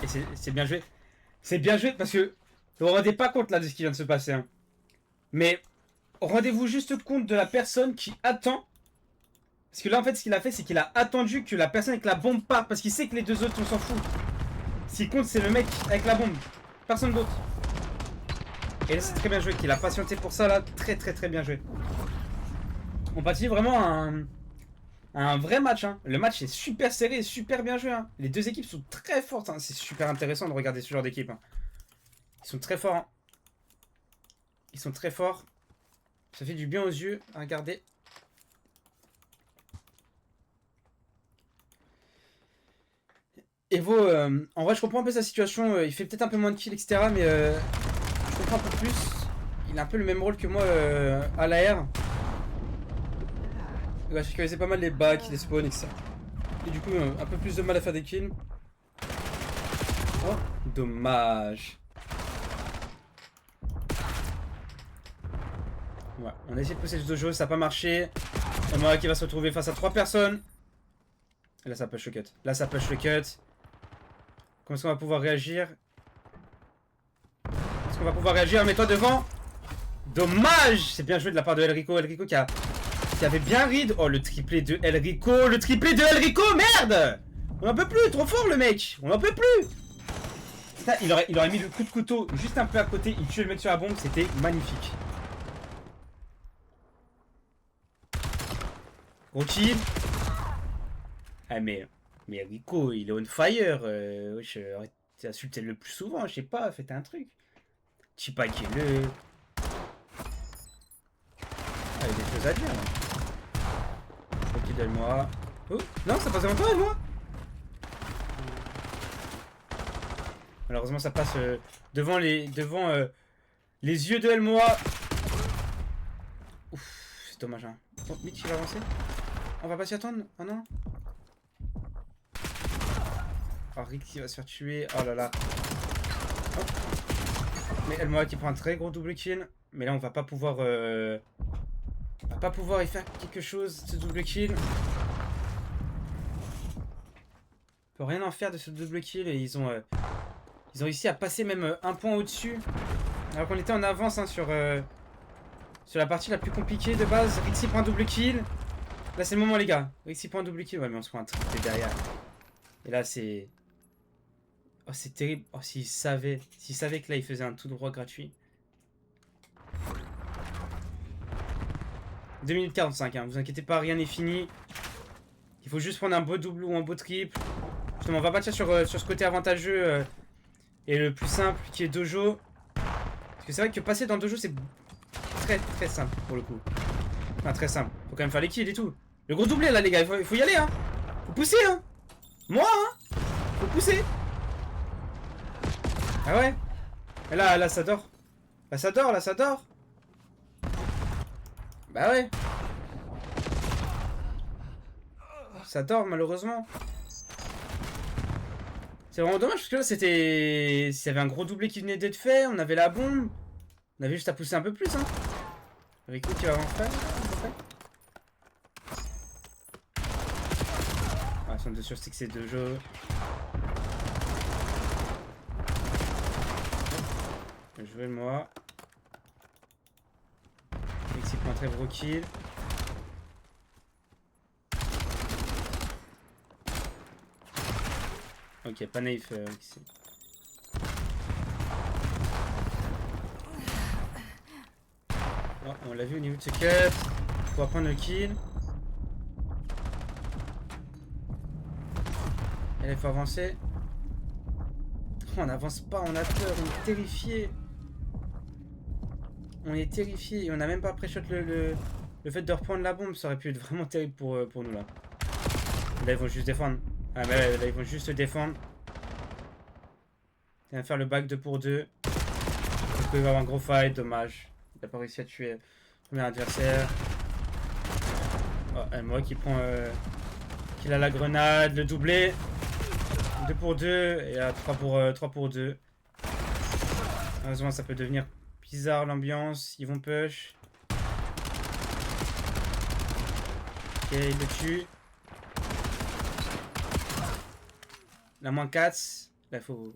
Et c'est bien joué. C'est bien joué parce que vous vous rendez pas compte là de ce qui vient de se passer. Hein. Mais rendez-vous juste compte de la personne qui attend. Parce que là en fait ce qu'il a fait c'est qu'il a attendu que la personne avec la bombe parte. Parce qu'il sait que les deux autres on s'en fout. Ce qui compte c'est le mec avec la bombe. Personne d'autre. Et là c'est très bien joué qu'il a patienté pour ça là. Très bien joué. On participe vraiment à un vrai match. Hein. Le match est super serré, super bien joué. Hein. Les deux équipes sont très fortes. Hein. C'est super intéressant de regarder ce genre d'équipe. Hein. Ils sont très forts. Hein. Ils sont très forts. Ça fait du bien aux yeux à regarder. Evo, en vrai je comprends un peu sa situation. Il fait peut-être un peu moins de kills, etc. Mais je comprends un peu plus. Il a un peu le même rôle que moi à l'AR. Il va sécuriser pas mal les bacs, les spawns, etc. Et du coup, un peu plus de mal à faire des kills. Oh, dommage. Ouais, on a essayé de pousser le dojo, ça n'a pas marché. Omara qui va se retrouver face à 3 personnes. Et là, ça push le cut. Là, ça push le cut. Comment est-ce qu'on va pouvoir réagir? Est-ce qu'on va pouvoir réagir? Mets-toi devant. Dommage. C'est bien joué de la part de Elrico. Elrico qui avait bien read. Oh, le triplé de Elrico. Le triplé de Elrico. Merde. On n'en peut plus. Trop fort, le mec. On n'en peut plus. Putain, il aurait mis le coup de couteau juste un peu à côté. Il tuait le mec sur la bombe. C'était magnifique. Gros kill. Ah, mais Rico, il est on fire. Insultez-le plus souvent. Je sais pas. Faites un truc. Chipaquez-le. Ah, il y a des choses à dire. Ok, donne-moi. Oh, non, ça passe devant toi, moi. Malheureusement, ça passe devant les yeux de Elmoa. Ouf, c'est dommage. Hein. Oh, Mitch, il va avancer. On va pas s'y attendre. Oh non. Oh, Rick qui va se faire tuer. Oh là là. Oh. Mais Elmoa qui prend un très gros double kill. Mais là, on va pas pouvoir y faire quelque chose de ce double kill. On peut rien en faire de ce double kill et ils ont réussi à passer même un point au-dessus. Alors qu'on était en avance hein, sur la partie la plus compliquée de base. Rixi prend un double kill. Là c'est le moment les gars. Rixi prend un double kill. Ouais mais on se prend un triplé derrière. Et là c'est... Oh c'est terrible. Oh s'il savait que là il faisait un tout droit gratuit. 2 minutes 45 hein. Vous inquiétez pas, rien n'est fini. Il faut juste prendre un beau double ou un beau triple. Justement on va partir sur ce côté avantageux et le plus simple qui est dojo. Parce que c'est vrai que passer dans dojo c'est très simple pour le coup. Enfin très simple. Faut quand même faire les kills et tout. Le gros doublé là les gars, il faut y aller hein. Faut pousser hein. Moi hein. Faut pousser. Ah ouais. Et là ça dort. Là ça dort. Bah ouais. Ça dort malheureusement. C'est vraiment dommage parce que là c'était... S'il y avait un gros doublé qui venait d'être fait, on avait la bombe. On avait juste à pousser un peu plus hein. Rico qui va en faire. Ah, son de surstick c'est deux jeux. Je vais moi. Rixi prend un très gros kill. Ok, pas naïf Rixi. Oh, on l'a vu au niveau de ce cut. Pour prendre le kill. Et là il faut avancer. On n'avance pas, on a peur, on est terrifié. On est terrifié et on n'a même pas pré-shot le fait de reprendre la bombe. Ça aurait pu être vraiment terrible pour nous là. Là ils vont juste défendre. Ah mais là ils vont juste défendre. Il va faire le back 2 pour 2. Du coup il va avoir un gros fight, dommage. Il n'a pas réussi à tuer le premier adversaire. Oh, moi qui prend... qu'il a la grenade, le doublé. 2 pour 2 et à 3 pour 2. Heureusement ça peut devenir bizarre l'ambiance. Ils vont push. Ok, il le tue. La moins 4. Là, faut...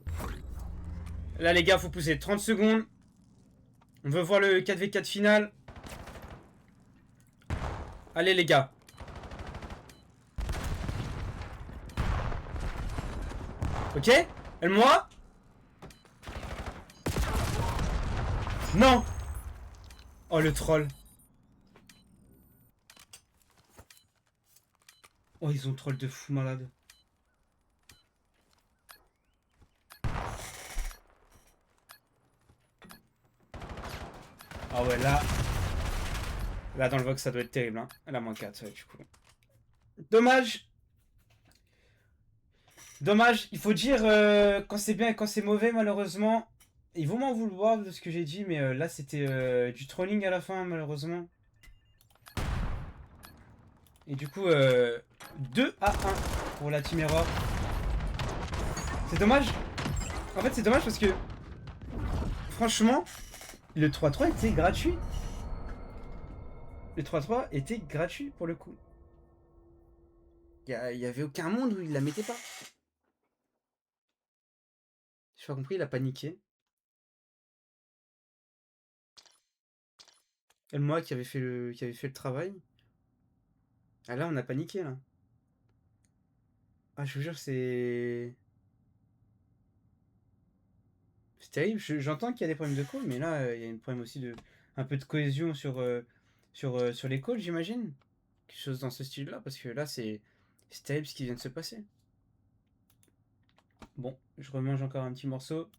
Là, les gars, faut pousser 30 secondes. On veut voir le 4v4 final. Allez, les gars. Ok. Elle-moi. Non. Oh, le troll. Oh, ils ont troll de fou malade. Ah ouais, là... Là, dans le Vox, ça doit être terrible, hein. La moins 4, ouais, du coup. Dommage. Dommage. Il faut dire quand c'est bien et quand c'est mauvais, malheureusement. Ils vont m'en vouloir de ce que j'ai dit, mais là, c'était du trolling à la fin, malheureusement. Et du coup, 2 à 1 pour la Team Error. C'est dommage. En fait, c'est dommage parce que... Franchement, le 3-3 était gratuit. Le 3-3 était gratuit pour le coup. Il y avait aucun monde où il la mettait pas. J'ai pas compris, il a paniqué. Et moi qui avait fait le travail. Ah là, on a paniqué là. Ah, je vous jure, c'est terrible. J'entends qu'il y a des problèmes de call, mais là, il y a un problème aussi de un peu de cohésion sur les calls, j'imagine. Quelque chose dans ce style-là, parce que là, c'est terrible ce qui vient de se passer. Bon, je remange encore un petit morceau.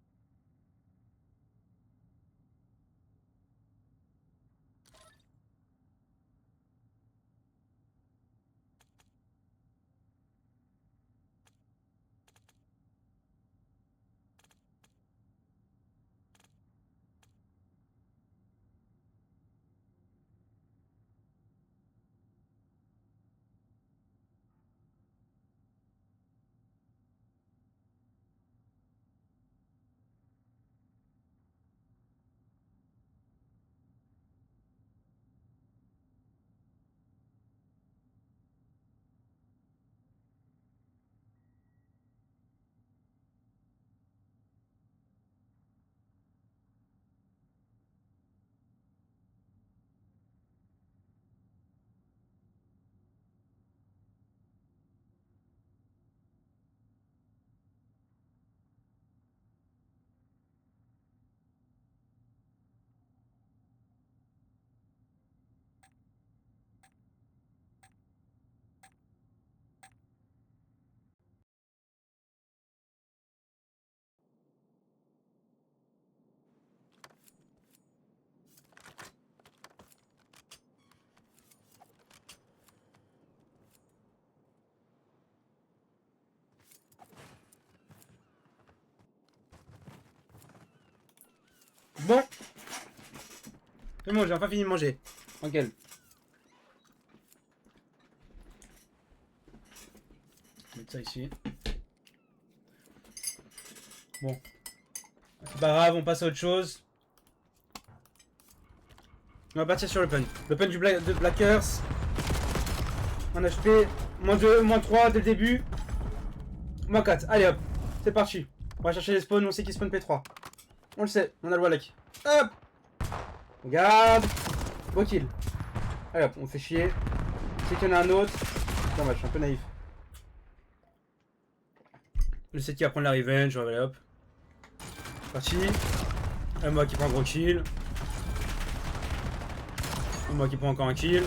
Bon. C'est bon, j'ai enfin fini de manger. Tranquille. Je vais mettre ça ici. Bon. C'est pas grave, on passe à autre chose. On va partir sur l'open. L'open de Blackers. En HP. -2, -3 dès le début. -4. Allez hop. C'est parti. On va chercher les spawns. On sait qui spawn P3. On le sait. On a le Wallach. Hop. Regarde. Beau kill. Allez hop. On fait chier. C'est qu'il y en a un autre. Dommage, je suis un peu naïf. Je sais qui va prendre la revenge. Allez hop. Parti. Et moi qui prends un gros kill. Et moi qui prends encore un kill.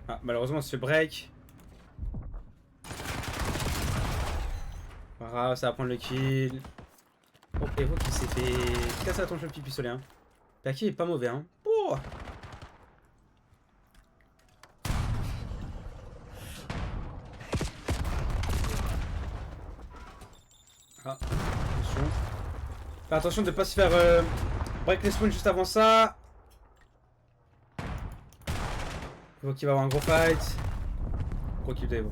Ah, malheureusement, on se fait break. Ah, ça va prendre le kill. Oh, Evo qui s'est fait casser la tronche le petit pistolet. Hein. Paki est pas mauvais. Hein. Oh. Ah, attention. Faire attention de ne pas se faire break les spawns juste avant ça. Evo qui va avoir un gros fight. Gros kill de Evo.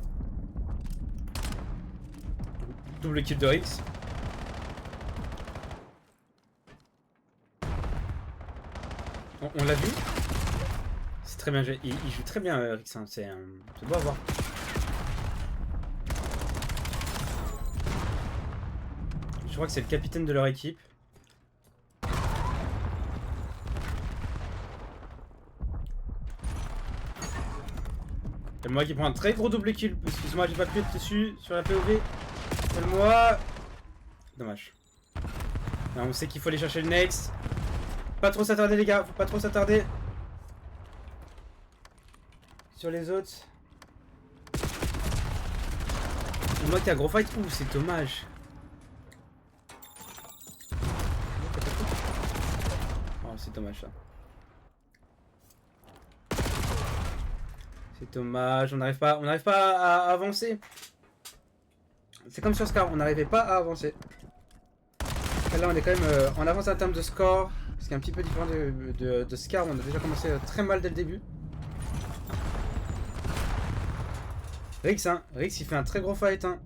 Double kill de Rix. On l'a vu. C'est très bien. Il joue très bien Rix. Hein. C'est beau à voir. Je crois que c'est le capitaine de leur équipe. C'est moi qui prend un très gros double kill. Excuse-moi, j'ai pas pu être dessus sur la POV. C'est moi. Dommage. Là, on sait qu'il faut aller chercher le next. Pas trop s'attarder les gars, faut pas trop s'attarder sur les autres. C'est moi qui a gros fight. Ouh, c'est dommage. Oh, c'est dommage ça. C'est dommage, on n'arrive pas à avancer. C'est comme sur Scar, on n'arrivait pas à avancer. Et là on est quand même en avance en termes de score. Ce qui est un petit peu différent de Scar, on a déjà commencé très mal dès le début. Rix, hein, Rix il fait un très gros fight. Hein.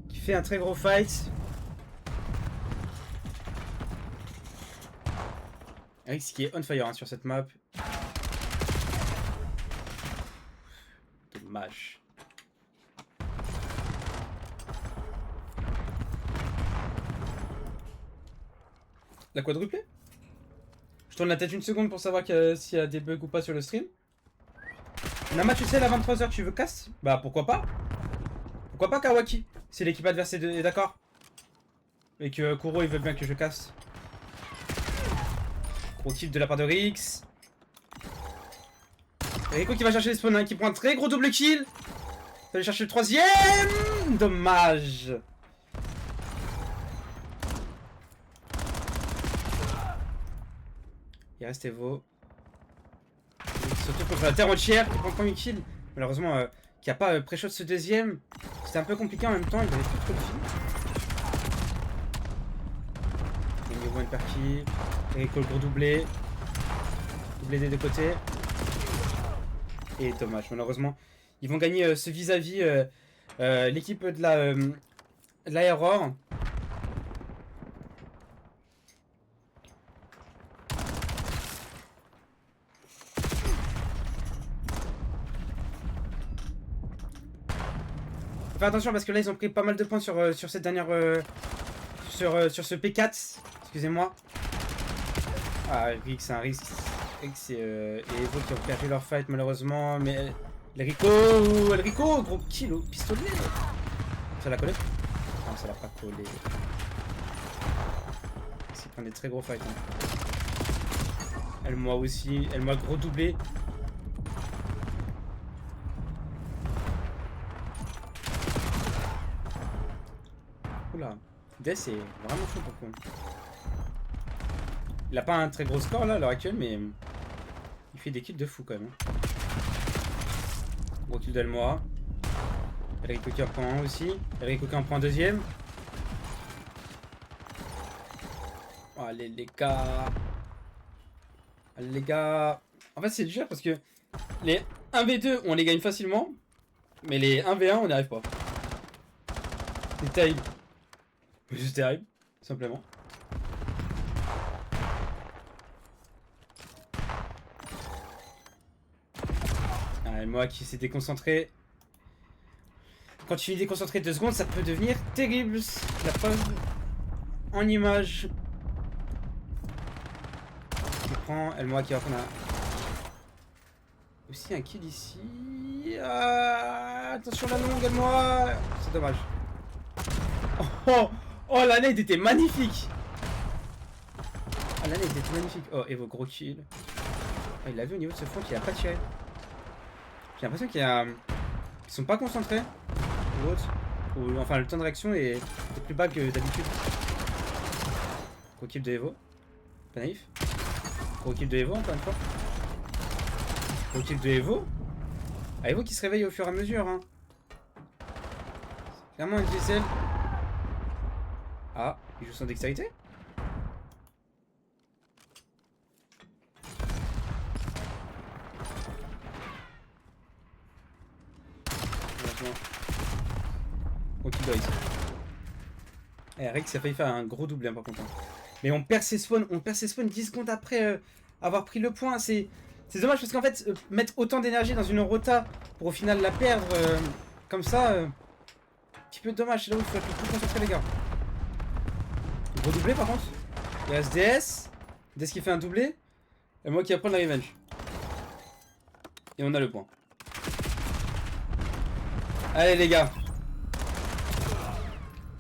Il fait un très gros fight. Rix qui est on fire hein, sur cette map. Dommage. La quadruplée? Je tourne la tête une seconde pour savoir s'il y a des bugs ou pas sur le stream. Nama, tu sais, à 23h, tu veux cast? Bah pourquoi pas? Pourquoi pas Kawaki? Si l'équipe adverse est d'accord. Et que Kuro il veut bien que je casse. Gros kill de la part de Rix. Rico qui va chercher les spawns, hein, qui prend un très gros double kill. Il va aller chercher le troisième. Dommage. Il reste Evo. Surtout contre la terre entière qui prend le premier kill. Malheureusement, qui a pas pré-shot ce deuxième. C'était un peu compliqué en même temps, il avait plus trop de kills. Il y a une partie. Rico le gros doublé. Doublé des deux côtés. Et dommage, malheureusement. Ils vont gagner ce vis-à-vis l'équipe de la Error. Faire attention parce que là ils ont pris pas mal de points sur cette dernière sur ce P4. Excusez-moi. Ah, Rix, c'est un risque. Rix et Evo qui ont perdu leur fight malheureusement. Mais El Rico, gros kill au pistolet. Ça l'a collé? Non, ça l'a pas collé. C'est prend des très gros fights. Hein. Elle moi aussi, elle m'a gros doublé. Oula, Death est vraiment chaud pour con. Il a pas un très gros score là à l'heure actuelle, mais il fait des kills de fou quand même. Gros kill d'Elmoa. El Rico qui en prend un aussi. El Rico qui en prend un deuxième. Oh, allez les gars. Allez les gars. En fait c'est dur parce que les 1v2 on les gagne facilement. Mais les 1v1 on n'y arrive pas. C'est terrible. Juste terrible, simplement. Ah, moi qui s'est déconcentré. Quand tu es déconcentré 2 secondes, ça peut devenir terrible. La preuve en image. Je prends Elmoa qui va prendre aussi un kill ici. Ah, attention la longue Elmoa. C'est dommage. Oh, la nade était magnifique. Ah, la nade était magnifique. Oh, Evo, gros kill. Ah, il l'a vu au niveau de ce front qu'il a pas tiré. J'ai l'impression qu'ils sont pas concentrés. Ou autre. Ou, enfin, le temps de réaction est plus bas que d'habitude. Gros kill de Evo. Pas naïf. Gros kill de Evo, encore une fois. Gros kill de Evo. Ah, Evo qui se réveille au fur et à mesure. Hein. Clairement, un diesel. Ah, il joue sans dextérité. Ok, ici. Eh, Rex a failli faire un gros doublé, hein, par contre. Hein. Mais on perd ses spawns 10 secondes après avoir pris le point. C'est dommage parce qu'en fait, mettre autant d'énergie dans une rota pour au final la perdre comme ça, un petit peu dommage. C'est là où il faut être plus concentré, les gars. Gros doublé, par contre. Il reste DS. DS qui fait un doublé. Et moi qui apprends la revenge. Et on a le point. Allez, les gars.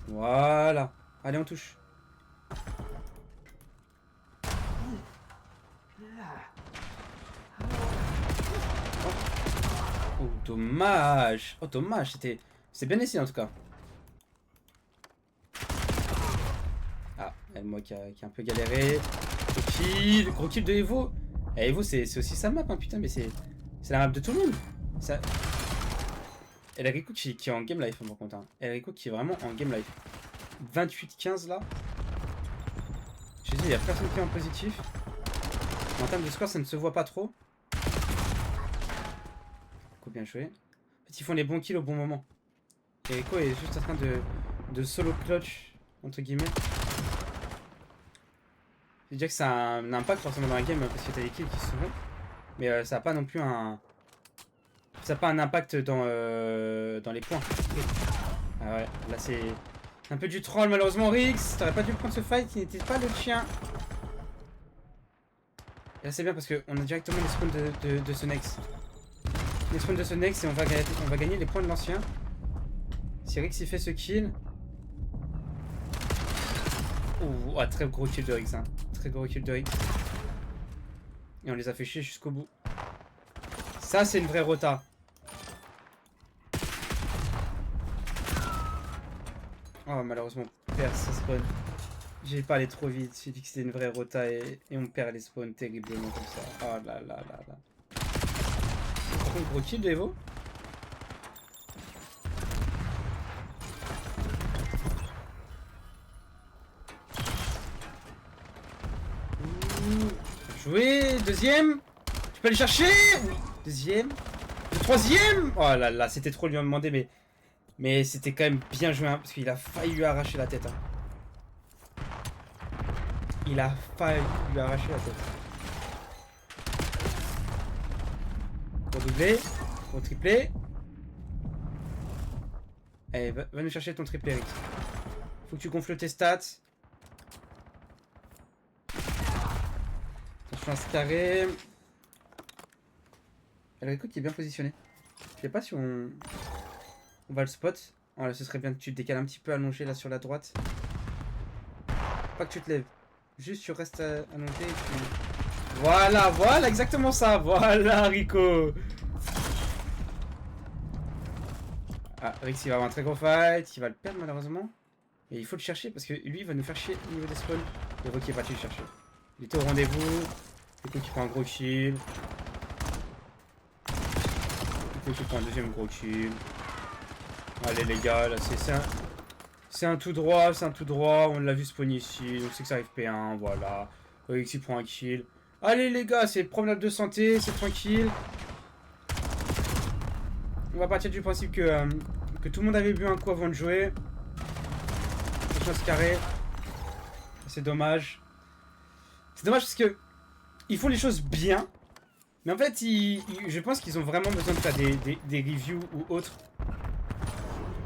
Voilà. Allez, on touche. Oh, dommage. Oh, dommage. C'est bien essayé, en tout cas. Ah, moi qui a un peu galéré. Gros kill de Evo. Eh, Evo, c'est aussi sa map, hein, putain, mais c'est la map de tout le monde. Ça... Et la Rico qui est en game life, par contre. Hein. Et la Rico qui est vraiment en game life. 28-15 là. Je dis, il n'y a personne qui est en positif. En termes de score, ça ne se voit pas trop. Rico bien joué. En fait, ils font les bons kills au bon moment. Et Rico est juste en train de solo clutch, entre guillemets. Je veux dire que ça a un impact forcément dans la game parce que t'as des kills qui se font. Mais ça n'a pas non plus un. Ça n'a pas un impact dans les points. Ah ouais, là c'est un peu du troll malheureusement Rix. T'aurais pas dû prendre ce fight qui n'était pas le tien. Et là c'est bien parce qu'on a directement les spawns de ce Nex. Les spawns de ce Nex et on va gagner les points de l'ancien. Si Rix il fait ce kill. Oh, ah, très gros kill de Rix. Hein. Très gros kill de Rix. Et on les a fait chier jusqu'au bout. Ça c'est une vraie rota. Oh malheureusement on perd ce spawn. J'ai pas allé trop vite, j'ai dit que c'était une vraie rota et on perd les spawns terriblement comme ça. Oh là là là là. Un gros kill de Evo. Joué, deuxième. Tu peux aller chercher. Oui, deuxième. Le troisième. Oh là là, c'était trop lui en demander mais c'était quand même bien joué, hein, parce qu'il a failli lui arracher la tête. Hein. Il a failli lui arracher la tête. Gros doublé, gros triplé. Allez, va nous chercher ton triplé, Eric. Faut que tu gonfles tes stats. Chance carré. Alors écoute, il est bien positionné. Je sais pas si on va le spot. Oh, là, ce serait bien que tu te décales un petit peu allongé là sur la droite. Pas que tu te lèves. Juste tu restes allongé et tu... Voilà, voilà, exactement ça. Voilà, Rico. Ah, Rix il va avoir un très gros fight. Il va le perdre malheureusement. Et il faut le chercher parce que lui il va nous faire chier au niveau des spawns. Le Rocky est parti le chercher. Il était au rendez-vous. Du coup qui prend un gros kill. Du coup qui prend un deuxième gros kill. Allez les gars, là c'est un tout droit, on l'a vu spawn ici, donc c'est que ça arrive P1, voilà. Rix il prend un kill. Allez les gars, c'est promenade de santé, c'est tranquille. On va partir du principe que tout le monde avait bu un coup avant de jouer. Chance carré. C'est dommage. C'est dommage parce que ils font les choses bien. Mais en fait, je pense qu'ils ont vraiment besoin de faire des reviews ou autres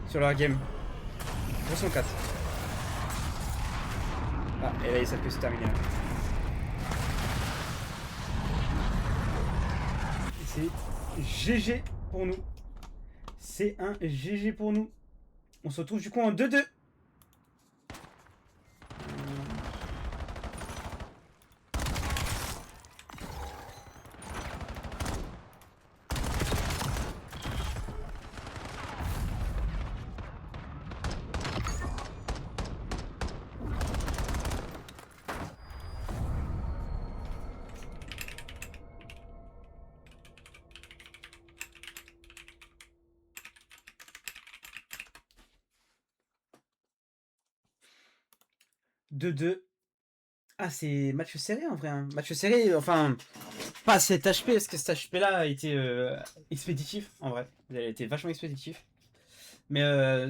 sur leur game. 204. Ah, et là, ça peut se terminer. C'est GG pour nous. C'est un GG pour nous. On se retrouve du coup en 2-2. 2-2. Ah, c'est match serré en vrai, hein. Match serré, enfin, pas cet HP, parce que cet HP-là a été expéditif, en vrai. Il a été vachement expéditif. Mais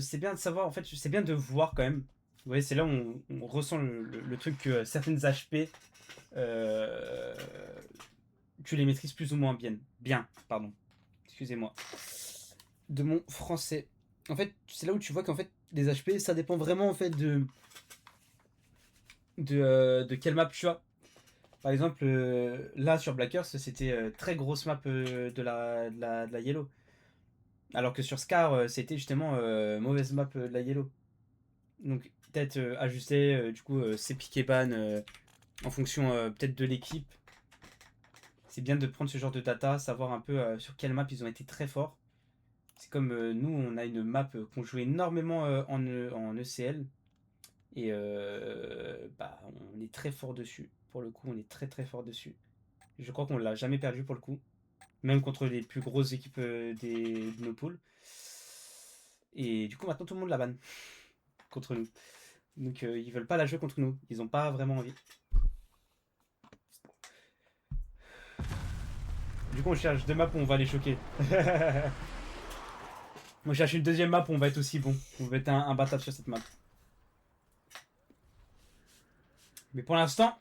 c'est bien de savoir, en fait, c'est bien de voir quand même. Vous voyez, c'est là où on ressent le truc que certaines HP, euh, tu les maîtrises plus ou moins bien. Bien, pardon. Excusez-moi. De mon français. En fait, c'est là où tu vois qu'en fait, les HP, ça dépend vraiment en fait de quelle map tu as. Par exemple, là sur Blackers, c'était très grosse map de la Yellow. Alors que sur Scar, c'était justement mauvaise map de la Yellow. Donc peut-être ajuster du coup ses pick et ban en fonction peut-être de l'équipe. C'est bien de prendre ce genre de data, savoir un peu sur quelle map ils ont été très forts. C'est comme nous, on a une map qu'on joue énormément en ECL. Et bah, on est très fort dessus. Pour le coup, on est très très fort dessus. Je crois qu'on l'a jamais perdu pour le coup. Même contre les plus grosses équipes de nos poules. Et du coup, maintenant, tout le monde la banne contre nous. Donc, ils veulent pas la jouer contre nous. Ils ont pas vraiment envie. Du coup, on cherche deux maps où on va les choquer. On cherche une deuxième map où on va être aussi bon. On va être imbattable sur cette map. Mais pour l'instant,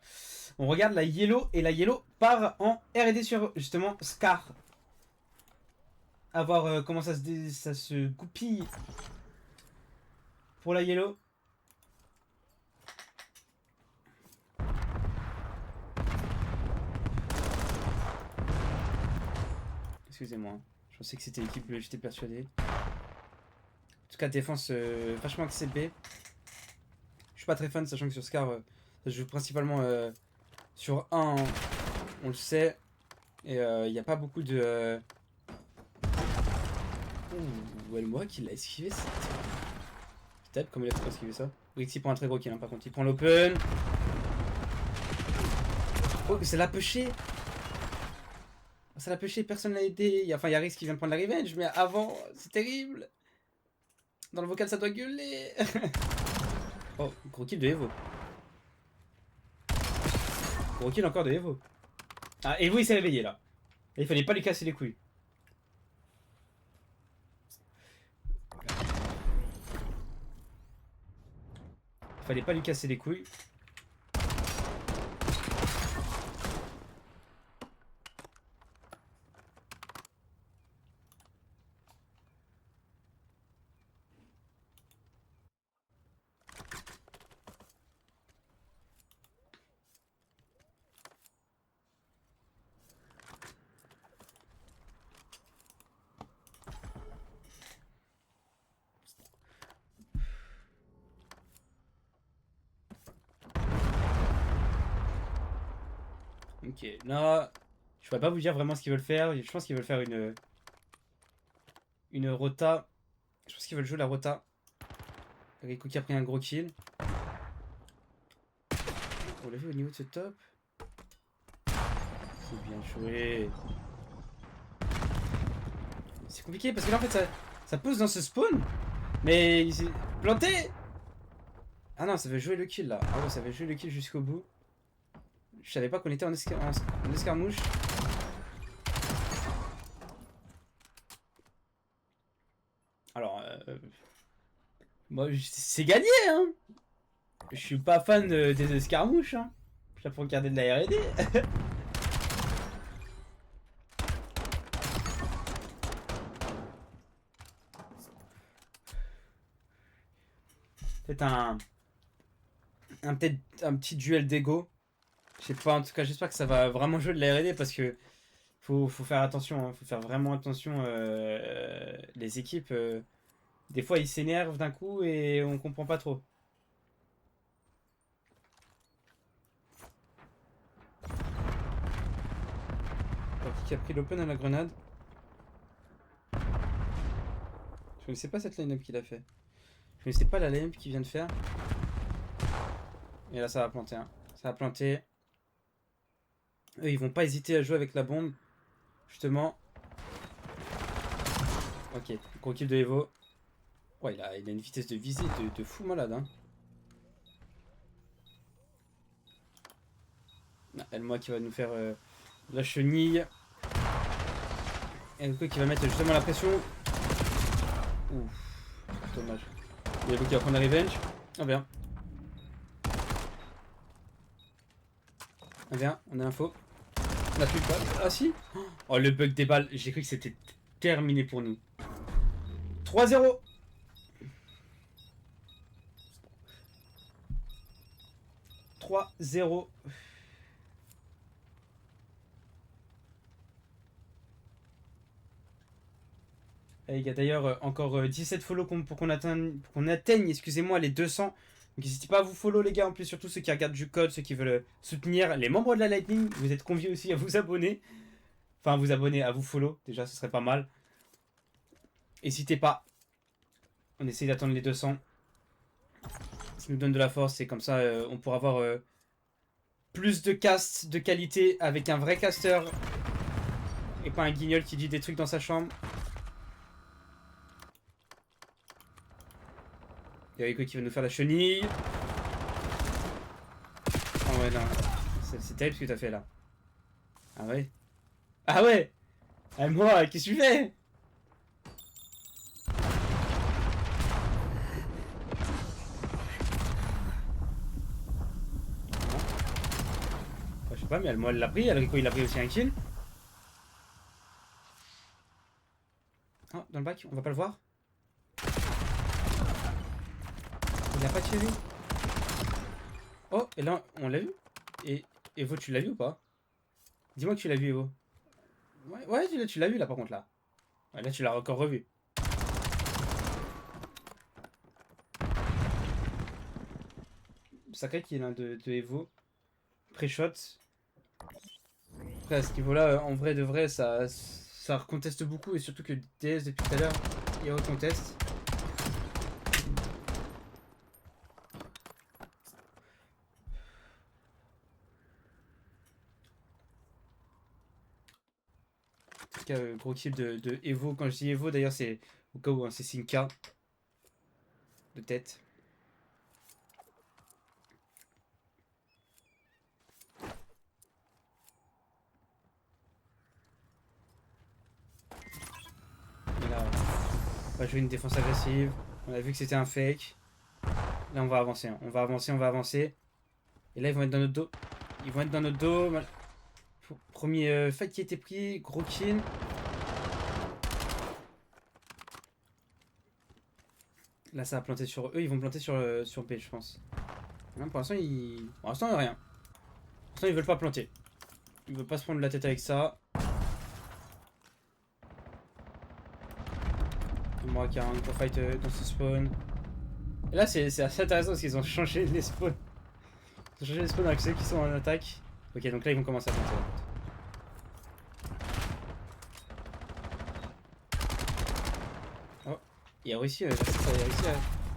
on regarde la Yellow. Et la Yellow part en R&D sur justement Scar. À voir comment ça se goupille pour la Yellow. Excusez-moi, je pensais que c'était l'équipe bleue, j'étais persuadé. En tout cas, défense vachement axée B. Je suis pas très fan, sachant que sur Scar, ça se joue principalement sur 1, on le sait. Et il n'y a pas beaucoup de. Ouh, Elmora qui l'a esquivé, c'est peut-être comme il a pas esquivé ça. Brixie prend un très gros kill, hein, par contre. Il prend l'open. Oh, c'est la pêché. Ça l'a pêché, personne l'a aidé. Enfin, il y a Rix qui vient de prendre la revenge, mais avant, c'est terrible. Dans le vocal, ça doit gueuler. Oh, gros kill de Evo. Gros kill encore de Evo. Ah, Evo il s'est réveillé là. Et il fallait pas lui casser les couilles. Il fallait pas lui casser les couilles. Ok, là, je pourrais pas vous dire vraiment ce qu'ils veulent faire. Je pense qu'ils veulent faire une rota. Je pense qu'ils veulent jouer la rota. Rico qui a pris un gros kill. On l'a vu au niveau de ce top. C'est bien joué. C'est compliqué parce que là en fait ça pose dans ce spawn. Mais il s'est planté. Ah non, ça veut jouer le kill là. Ah ouais, ça veut jouer le kill jusqu'au bout. Je savais pas qu'on était en escarmouche. Alors, moi, c'est gagné, hein. Je suis pas fan des escarmouches, hein. Je suis là pour regarder de la R&D. Peut-être peut-être un petit duel d'ego. Je sais pas, en tout cas, j'espère que ça va vraiment jouer de la R&D parce que faut faire attention, hein. Faut faire vraiment attention. Les équipes, des fois, ils s'énervent d'un coup et on comprend pas trop. Qui a pris l'open à la grenade? Je connaissais pas cette line-up qu'il a fait. Je connaissais pas la line-up qu'il vient de faire. Et là, ça va planter. Hein. Ça va planter. Eux, ils vont pas hésiter à jouer avec la bombe. Justement. Ok, gros kill de Evo. Ouais, il a une vitesse de visée de fou malade. Hein. Elle-moi qui va nous faire la chenille. Et Rico qui va mettre justement la pression. Ouf, dommage. Il y a Rico qui va prendre la revenge. Ah bien. Ah bien, on a l'info. On a plus de balles. Ah si. Oh le bug des balles, j'ai cru que c'était terminé pour nous. 3-0. Il y a d'ailleurs encore 17 follow pour qu'on atteigne, excusez-moi, les 200. Donc n'hésitez pas à vous follow les gars, en plus surtout ceux qui regardent du code, ceux qui veulent soutenir les membres de la Lightning. Vous êtes conviés aussi à vous abonner. Enfin à vous abonner, à vous follow, déjà ce serait pas mal. N'hésitez pas. On essaye d'attendre les 200. Ça nous donne de la force et comme ça on pourra avoir plus de cast de qualité avec un vrai caster. Et pas un guignol qui dit des trucs dans sa chambre. Il y a Rico qui va nous faire la chenille. Oh ouais, non. C'est terrible ce que t'as fait là. Ah ouais. Ah ouais. Ah moi, qu'est-ce que tu fais? Je sais pas, mais moi elle l'a pris. Rico il a pris aussi un kill. Oh, dans le bac, on va pas le voir. Il a pas tiré. Oh, et là, on l'a vu. Et Evo, tu l'as vu ou pas? Dis-moi que tu l'as vu, Evo. Ouais, tu l'as vu là, par contre, là. Ouais, là, tu l'as encore revu. Sacré qu'il y en a de Evo. Pré-shot. Après, à ce niveau-là, en vrai de vrai, ça reconteste beaucoup. Et surtout que DS, depuis tout à l'heure, il reconteste. Gros kill de Evo. Quand je dis Evo, d'ailleurs, c'est au cas où hein, c'est Sinka de tête. Et là, on va jouer une défense agressive. On a vu que c'était un fake. Là, on va avancer. Hein. On va avancer. Et là, ils vont être dans notre dos. Premier fight qui a été pris. Gros kill. Là, ça va planter sur eux. Ils vont planter sur B, je pense. Non, pour l'instant, il n'y a rien. Pour l'instant, ils veulent pas planter. Ils veulent pas se prendre la tête avec ça. Moi qui a un gros fight dans ce spawn. Et là, c'est assez intéressant parce qu'ils ont changé les spawns. Ils ont changé les spawns avec ceux qui sont en attaque. Ok, donc là, ils vont commencer à planter. Oh, il a réussi,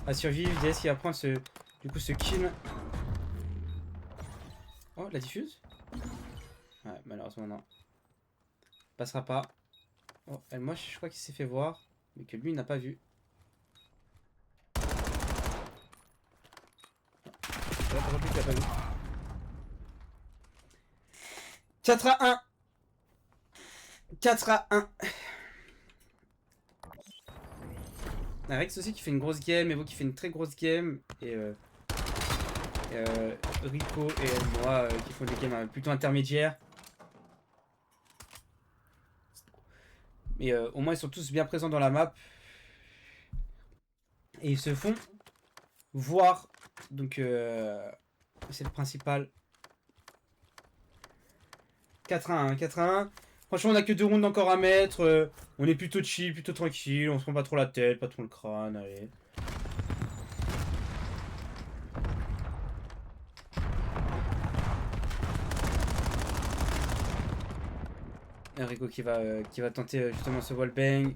à survivre. DS qui va prendre ce kill. Oh, la diffuse? Ouais, malheureusement, non. Passera pas. Oh, moi, je crois qu'il s'est fait voir. Mais que lui, il n'a pas vu. 4-1. 4-1. Rex aussi qui fait une grosse game, Evo qui fait une très grosse game, et Rico et moi qui font des games plutôt intermédiaires. Mais au moins ils sont tous bien présents dans la map. Et ils se font voir. Donc c'est le principal. 4-1, 4-1. Franchement, on a que 2 rounds encore à mettre. On est plutôt chill, plutôt tranquille. On se prend pas trop la tête, pas trop le crâne. Allez. Rico qui va tenter justement ce wallbang.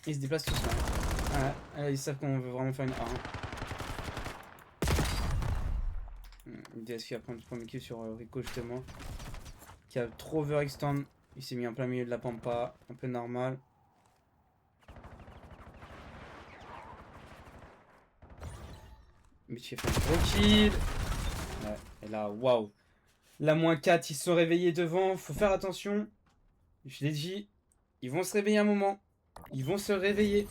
Ils se déplacent tous là. Ah, ils savent qu'on veut vraiment faire une A1. DS qui va prendre le premier kill sur Rico justement. Qui a trop overextend Il s'est mis en plein milieu de la pampa, un peu normal. Mitch a fait un gros kill. Ouais, et là, waouh. La -4, ils se sont réveillés devant. Faut faire attention. Je l'ai dit. Ils vont se réveiller un moment. Ils vont se réveiller.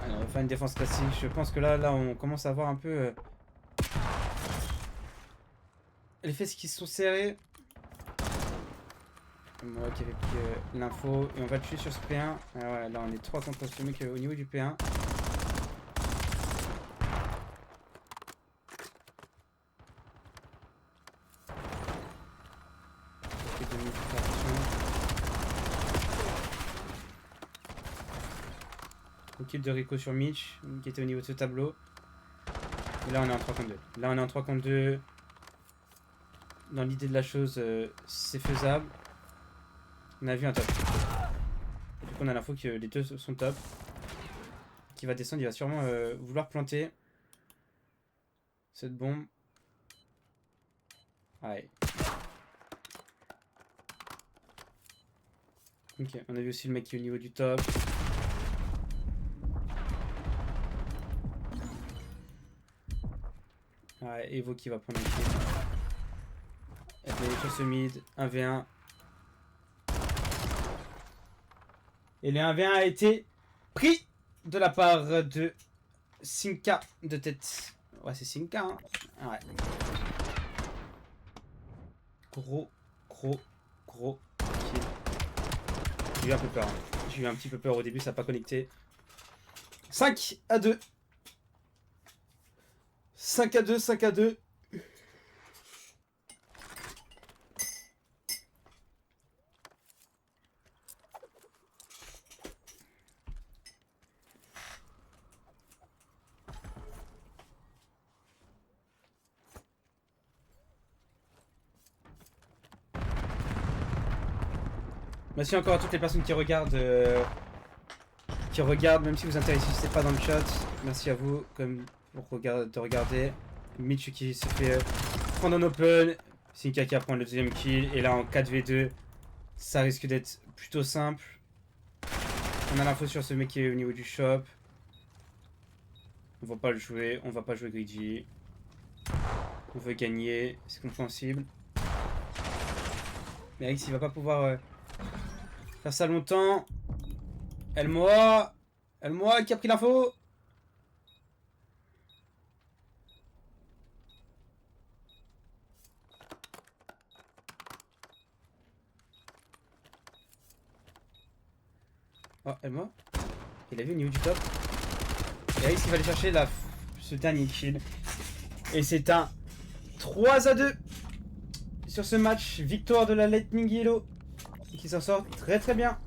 Allez, on va faire une défense classique. Je pense que là, on commence à voir un peu les fesses qui se sont serrées. Moi qui avais pris l'info. Et on va le tuer sur ce P1. Ah ouais, là, on est 3 contre ce mec au niveau du P1. Une kill de Rico sur Mitch, qui était au niveau de ce tableau. Et là, on est en 3 contre 2. Là, on est en 3 contre 2. Dans l'idée de la chose, c'est faisable. On a vu un top. Du coup, on a l'info que les deux sont top. Qui va descendre, il va sûrement vouloir planter cette bombe. Ouais. Ok, on a vu aussi le mec qui est au niveau du top. Ouais, Evo qui va prendre un kill. Elle est sur ce mid, 1v1. Et le 1v1 a été pris de la part de Sinka de tête. Ouais, c'est Sinka, hein. Ouais. Gros kill. J'ai eu un peu peur. Hein. J'ai eu un petit peu peur au début, ça n'a pas connecté. 5-2. 5-2, 5-2. Merci encore à toutes les personnes qui regardent. Même si vous intéressez pas dans le chat. Merci à vous de regarder. Mitch qui se fait prendre en open. Sinka qui va prendre le deuxième kill. Et là en 4v2, ça risque d'être plutôt simple. On a l'info sur ce mec qui est au niveau du shop. On va pas le jouer, on va pas jouer greedy. On veut gagner, c'est compréhensible. Mais Alex il va pas pouvoir faire ça longtemps. Elmoa qui a pris l'info. Oh, Elmoa. Il a vu au niveau du top. Et Alex il va aller chercher ce dernier kill. Et c'est un 3-2 sur ce match. Victoire de la Lightning Yellow qui s'en sort très très bien.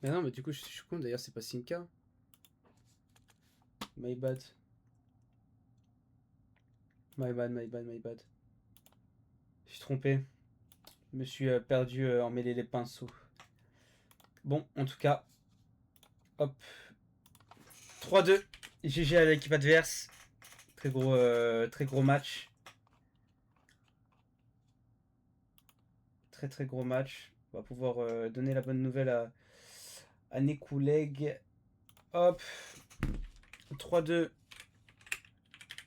Mais non, mais du coup, je suis con. D'ailleurs, c'est pas Sinka. My bad. My bad. Je suis trompé. Je me suis perdu en mêler les pinceaux. Bon, en tout cas. Hop. 3-2. GG à l'équipe adverse. Très gros match. Très gros match. On va pouvoir donner la bonne nouvelle à Nekouleg. Hop. 3-2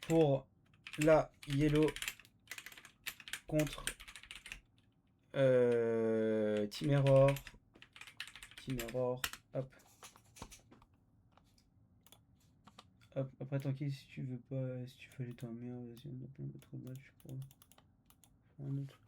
pour la yellow contre Team Error. Team Error. Hop. Hop. Après, tranquille, si tu veux pas. Si tu veux aller dormir, vas-y, on a plein d'autres matchs pour un autre.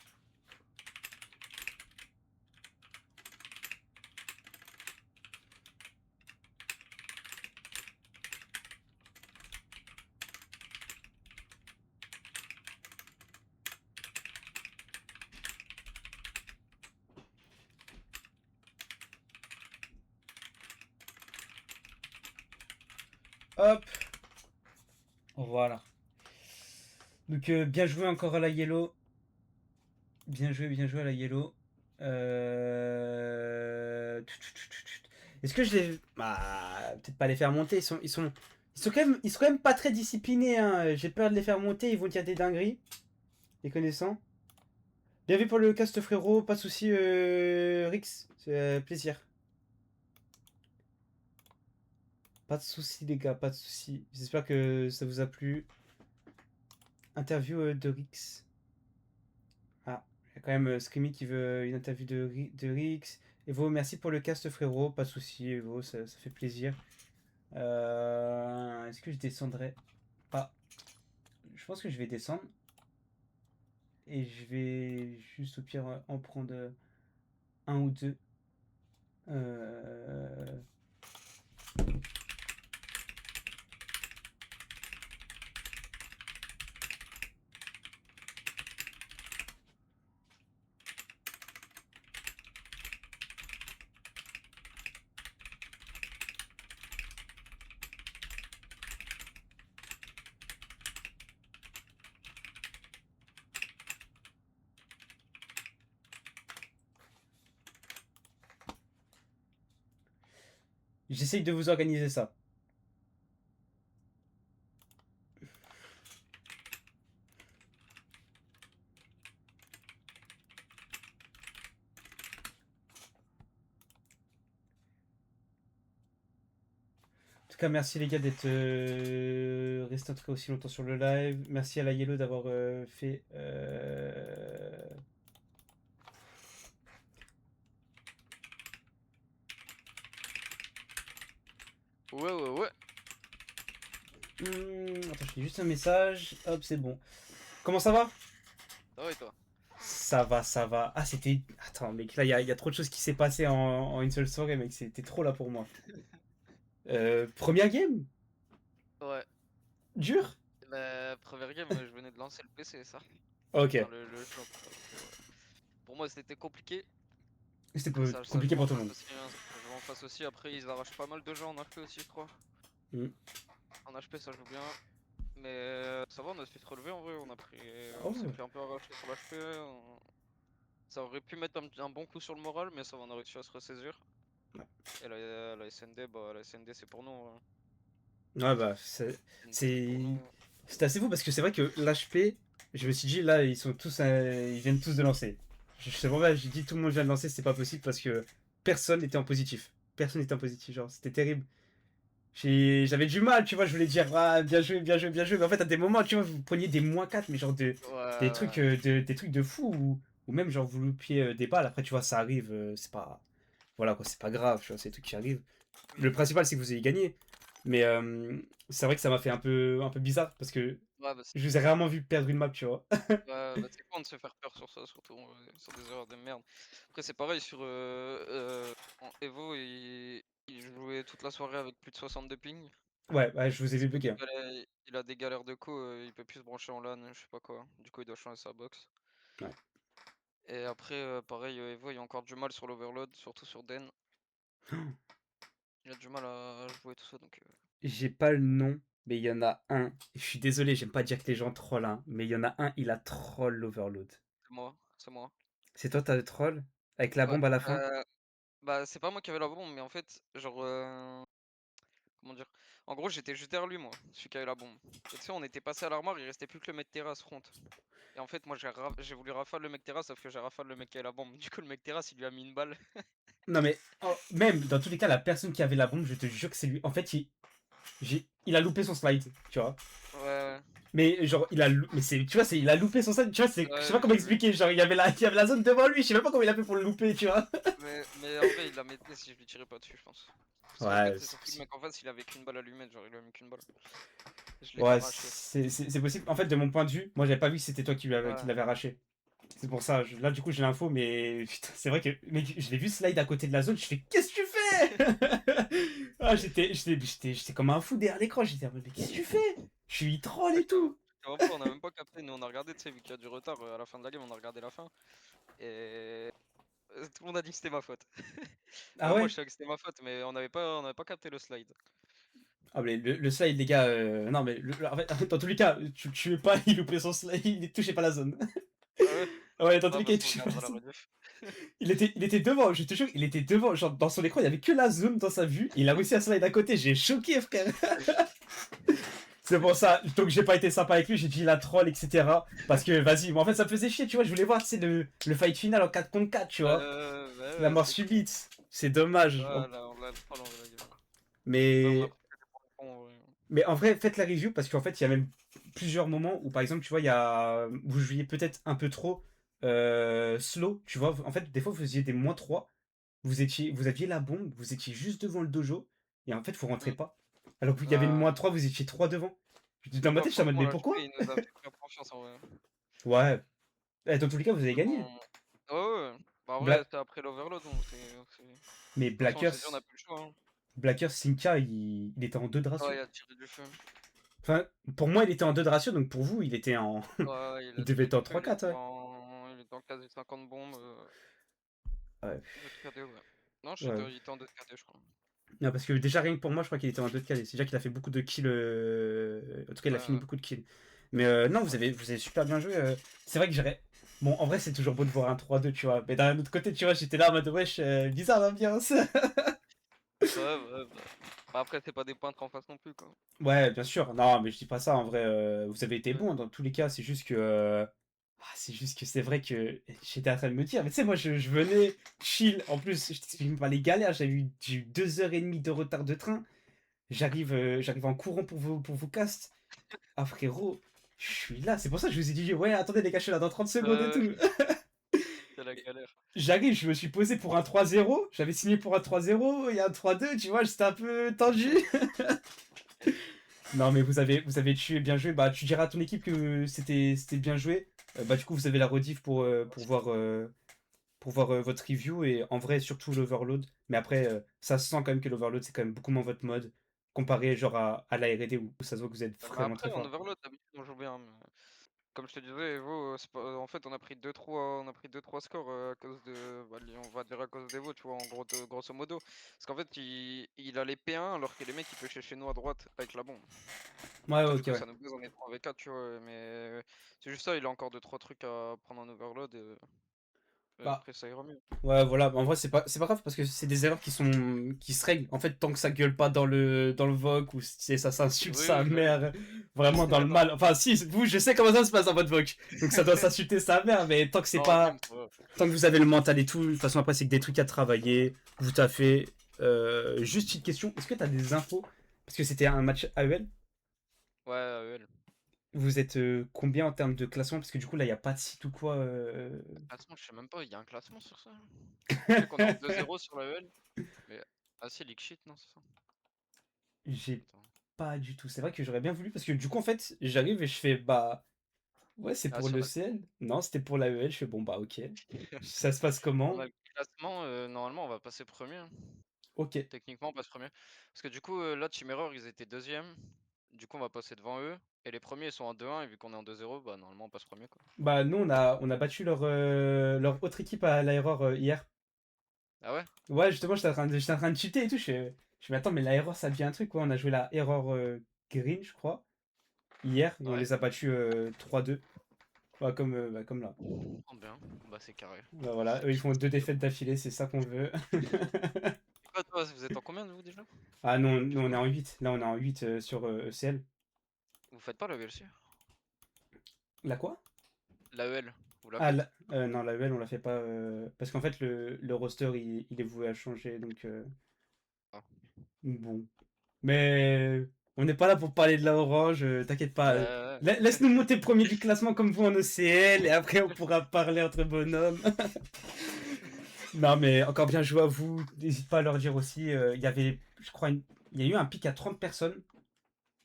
Hop. Voilà. Donc, bien joué encore à la yellow. Bien joué à la yellow. Est-ce que je les. Bah, peut-être pas les faire monter. Ils sont quand même pas très disciplinés. Hein. J'ai peur de les faire monter. Ils vont dire des dingueries. Les connaissant. Bien vu pour le cast, frérot. Pas de soucis, Rix. C'est plaisir. Pas de soucis, les gars. Pas de soucis. J'espère que ça vous a plu. Interview de Rix. Ah, il y a quand même Screamy qui veut une interview de Rix. Evo, merci pour le cast, frérot. Pas de soucis, Evo, ça fait plaisir. Est-ce que je descendrai pas? Je pense que je vais descendre. Et je vais juste au pire en prendre un ou deux. Euh... J'essaye de vous organiser ça. En tout cas, merci les gars d'être restés en tout cas aussi longtemps sur le live. Merci à la Yellow d'avoir fait. Ouais. Attends, je fais juste un message. Hop, c'est bon. Comment ça va? Ça va et toi? Ça va, ça va. Ah, c'était. Attends, mec, là, il y a trop de choses qui s'est passé en une seule soirée, mec. C'était trop là pour moi. Première game? Ouais. Dur? La première game, je venais de lancer le PC, ça. Ok. Enfin, le jeu. Donc, pour moi, c'était compliqué. C'était Ça compliqué joue pour en tout le face monde. aussi. Hein. Ça joue en face aussi. Après, ils arrachent pas mal de gens en HP aussi, je crois. Mm. En HP, ça joue bien. Mais ça va, on a fait se relever en vrai. Oh, On s'est fait un peu arracher sur l'HP. Ça aurait pu mettre un bon coup sur le moral, mais ça va, on a réussi à se ressaisir. ouais. Et la SND, bah, la SND, c'est pour nous. Hein. Ouais, bah, SND, c'est pour nous. c'est assez fou parce que c'est vrai que l'HP, je me suis dit, là, ils sont tous, ils viennent tous de lancer. Je sais pas, j'ai dit tout le monde vient de lancer, c'est pas possible parce que personne n'était en positif. Personne n'était en positif, genre, c'était terrible. J'avais du mal, tu vois, je voulais dire, ah, bien joué, bien joué, bien joué. Mais en fait, à des moments, tu vois, vous preniez des -4, mais genre Ouais, ouais. des trucs de fou, ou même genre vous loupiez des balles. Après, tu vois, ça arrive, c'est pas. Voilà, quoi, c'est pas grave, tu vois, c'est des trucs qui arrivent. Le principal, c'est que vous ayez gagné. Mais c'est vrai que ça m'a fait un peu bizarre parce que Ouais, bah, je vous ai rarement vu perdre une map, tu vois. bah, c'est con de se faire peur sur ça, surtout sur des erreurs de merde. Après, c'est pareil sur en Evo, il jouait toute la soirée avec plus de 62 ping. Ouais, ouais, je vous ai Parce vu qu'il bugger. Hein. il a des galères de co, il peut plus se brancher en LAN, je sais pas quoi. Du coup, il doit changer sa box. Ouais. Et après, pareil, Evo, il y a encore du mal sur l'overload, surtout sur Den. Il a du mal à jouer tout ça, donc J'ai pas le nom, mais il y en a un. Je suis désolé, j'aime pas dire que les gens trollent, hein, mais il y en a un, il a troll l'Overload. c'est moi, c'est moi. C'est toi, t'as le troll? Avec la Ouais, bombe à la fin? bah, c'est pas moi qui avais la bombe, mais en fait, genre, comment dire? En gros, j'étais juste derrière lui, moi, celui qui avait la bombe. Et tu sais, on était passé à l'armoire, il restait plus que le mec terrasse front. Et en fait, moi, j'ai voulu rafale le mec terrasse, sauf que j'ai rafale le mec qui avait la bombe. Du coup, le mec terrasse, il lui a mis une balle. Non, mais oh, même dans tous les cas, la personne qui avait la bombe, je te jure que c'est lui. En fait, Il a loupé son slide, tu vois. Ouais, Mais genre, mais c'est, tu vois, il a loupé son slide, tu vois, je sais pas ouais, comment j'ai vu. expliquer. Genre, il y avait la zone devant lui, je sais même pas comment il a fait pour le louper, tu vois. Mais en vrai, il la mettait si je lui tirais pas dessus, je pense. Parce qu'en Ouais, fait, c'est surtout le mec en face, il avait qu'une balle à lui mettre, genre il lui a mis qu'une balle. Je l'ai ouais, arraché. c'est possible. En fait, de mon point de vue, moi, j'avais pas vu que c'était toi qui Ouais. l'avais arraché. C'est pour ça, là, du coup, j'ai l'info, mais putain, c'est vrai que, mec, je l'ai vu slide à côté de la zone, je fais, qu'est-ce que tu fais? Ah, j'étais comme un fou derrière l'écran, j'étais, mais qu'est-ce que tu fais? Je suis troll Ouais, et tout. je te vois pas, on a même pas capté. Nous, on a regardé, tu sais, vu qu'il y a du retard à la fin de la game, on a regardé la fin. Et tout le monde a dit que c'était ma faute. Ah Même moi, ouais? je savais que c'était ma faute, mais on avait pas capté le slide. Ah, mais le slide, les gars, non, mais en fait, dans tous les cas, tu le tuais pas, il loupait son slide, il touchait pas la zone. Ah ouais? Ouais, dans tous Bah, les cas, parce il qu'on touchait pas la regardera la zone. rediff. Il était devant, je te jure, il était devant. Genre, dans son écran, il y avait que la zone dans sa vue. Il a réussi à slide à côté. J'ai choqué, frère. C'est pour ça, donc j'ai pas été sympa avec lui. J'ai dit la troll, etc. Parce que, vas-y, moi en fait, ça me faisait chier, tu vois. Je voulais voir, c'est le fight final en 4 contre 4, tu vois. La Ouais, mort c'est con. subite. C'est dommage. Ah là, on l'a le troll en vrai, la game. Là, on a Mais, pris des points con, en vrai. mais en vrai, faites la review parce qu'en fait, il y a même plusieurs moments où, par exemple, tu vois, vous jouiez peut-être un peu trop slow, tu vois. En fait, des fois, vous faisiez des -3. Vous aviez la bombe, vous étiez juste devant le dojo, et en fait, vous rentrez Mm. pas. Alors qu'il y avait le Bah, -3, vous étiez 3 devant. Dans ma bah, tête, j'étais en mode, franchement, mais l'HP, pourquoi? il nous a fait faire confiance en vrai. Ouais. Dans tous les cas, vous avez Mais gagné. bon. Ouais, ouais. Bah, en vrai, Bla- c'était après l'overload, donc de mais toute façon, on s'est dit, on a plus le choix. Hein. Blackers Sinka, il était en 2 de Ouais, ratio. il a tiré du feu. Enfin, pour moi, il était en 2 de ratio, donc pour vous, il était en. Ouais, ouais, il Il a devait tiré être du en feu, 3-4, ouais. il était en quasi 50 bombes. Ouais. 2 de KD, ouais. Non, Ouais. il était en 2 de KD, je crois. Non, parce que déjà, rien que pour moi, je crois qu'il était en 2 de KD. C'est déjà qu'il a fait beaucoup de kills. En tout cas, il a fini Ouais, beaucoup de kills. Mais non, vous avez super bien joué. C'est vrai que j'aurais. Bon, en vrai, c'est toujours beau de voir un 3-2, tu vois. Mais d'un autre côté, tu vois, j'étais là en mode, wesh, bizarre l'ambiance. ouais. Bah, après, c'est pas des peintres en face non plus, quoi. Ouais, bien sûr. Non, mais je dis pas ça. En vrai, vous avez été Ouais. bon dans tous les cas. C'est juste que. C'est juste que c'est vrai que j'étais en train de me dire, mais tu sais, moi je venais chill. En plus, je t'explique pas les galères. J'ai eu 2h30 de retard de train. J'arrive en courant pour vous cast. Ah frérot, je suis là. C'est pour ça que je vous ai dit, ouais, attendez les gars, je suis là dans 30 secondes et Euh, tout. c'est la galère. J'arrive, je me suis posé pour un 3-0. J'avais signé pour un 3-0. Il y a un 3-2, tu vois, j'étais un peu tendu. Non, mais vous avez tué, bien joué. Bah, tu diras à ton équipe que c'était bien joué. Bah, du coup, vous avez la rediff pour voir votre review. Et en vrai, surtout l'overload. Mais après, ça se sent quand même que l'overload, c'est quand même beaucoup moins votre mode. Comparé genre à la R&D où ça se voit que vous êtes Bah vraiment après, très en fort. overload, d'habitude, on joue bien. Mais comme je te disais, vous, en fait, on a pris 2-3 scores à cause de. Bah, on va dire à cause des tu vois, en gros, grosso modo. Parce qu'en fait, il a les P1 alors que les mecs, ils peuvent chez nous à droite avec la bombe. Ouais, Ça, ouais, du ok, coup, ouais. ça nous base, on est 3v4, tu vois. Mais c'est juste ça, il a encore 2-3 trucs à prendre en overload. Et Bah, après, ça ira mieux. ouais, voilà. En vrai, c'est pas grave parce que c'est des erreurs qui se règlent. En fait, tant que ça gueule pas dans le VOC ou ça s'insulte Oui, sa oui, bah oui. mère, vraiment dans le Non. mal. Enfin, si, vous, je sais comment ça se passe dans votre VOC. Donc ça doit s'insulter sa mère, mais tant que c'est Non, en pas. game, ça va. Tant que vous avez le mental et tout, de toute façon, après, c'est que des trucs à travailler. Vous taffez. Juste une question, est-ce que t'as des infos? Parce que c'était un match AEL. Ouais, AEL. Vous êtes combien en termes de classement? Parce que du coup, là, il n'y a pas de site ou quoi. Classement, je sais même pas, il y a un classement sur ça? Je sais qu'on est en 2-0 sur l'AEL. Mais. Ah si, League Sheet, non, c'est ça. J'ai Attends. pas du tout. C'est vrai que j'aurais bien voulu parce que du coup, en fait, j'arrive et je fais bah ouais, c'est Ah, pour si, le CL. Non, c'était pour l'AEL. Je fais bon bah ok. Ça se passe On a comment? le classement, normalement, on va passer premier. Hein. Ok. Techniquement, on passe premier. Parce que du coup, là, Team Error, ils étaient deuxième. Du coup, on va passer devant eux. Et les premiers, ils sont en 2-1. Et vu qu'on est en 2-0, bah normalement, on passe premier, quoi. Bah nous, on a battu leur autre équipe à l'Aéror hier. Ah ouais? Ouais, justement, j'étais en train de cheater et tout. Je me attends, mais l'Aéror, ça devient un truc quoi. On a joué la Error Green, je crois, hier et on Ouais. les a battus 3-2. Bah, comme là. Oh, bien. Bah, c'est carré. Bah, voilà, eux ils font deux défaites d'affilée, c'est ça qu'on veut. Et quoi, toi, vous êtes en combien, vous, déjà? Ah non, Du nous on coup? est en 8. Là on est en 8 sur ECL. Vous faites pas la VLC? La quoi? L'AEL, vous la Ah faites? non, la UL on la fait pas parce qu'en fait le roster il est voué à changer donc Ah. bon. Mais On n'est pas là pour parler de la orange, t'inquiète pas. Ouais, Laisse-nous monter premier du classement comme vous en OCL et après on pourra parler entre bonhommes. Non, mais encore bien joué à vous. N'hésite pas à leur dire aussi. Il y avait, je crois, il y a eu un pic à 30 personnes.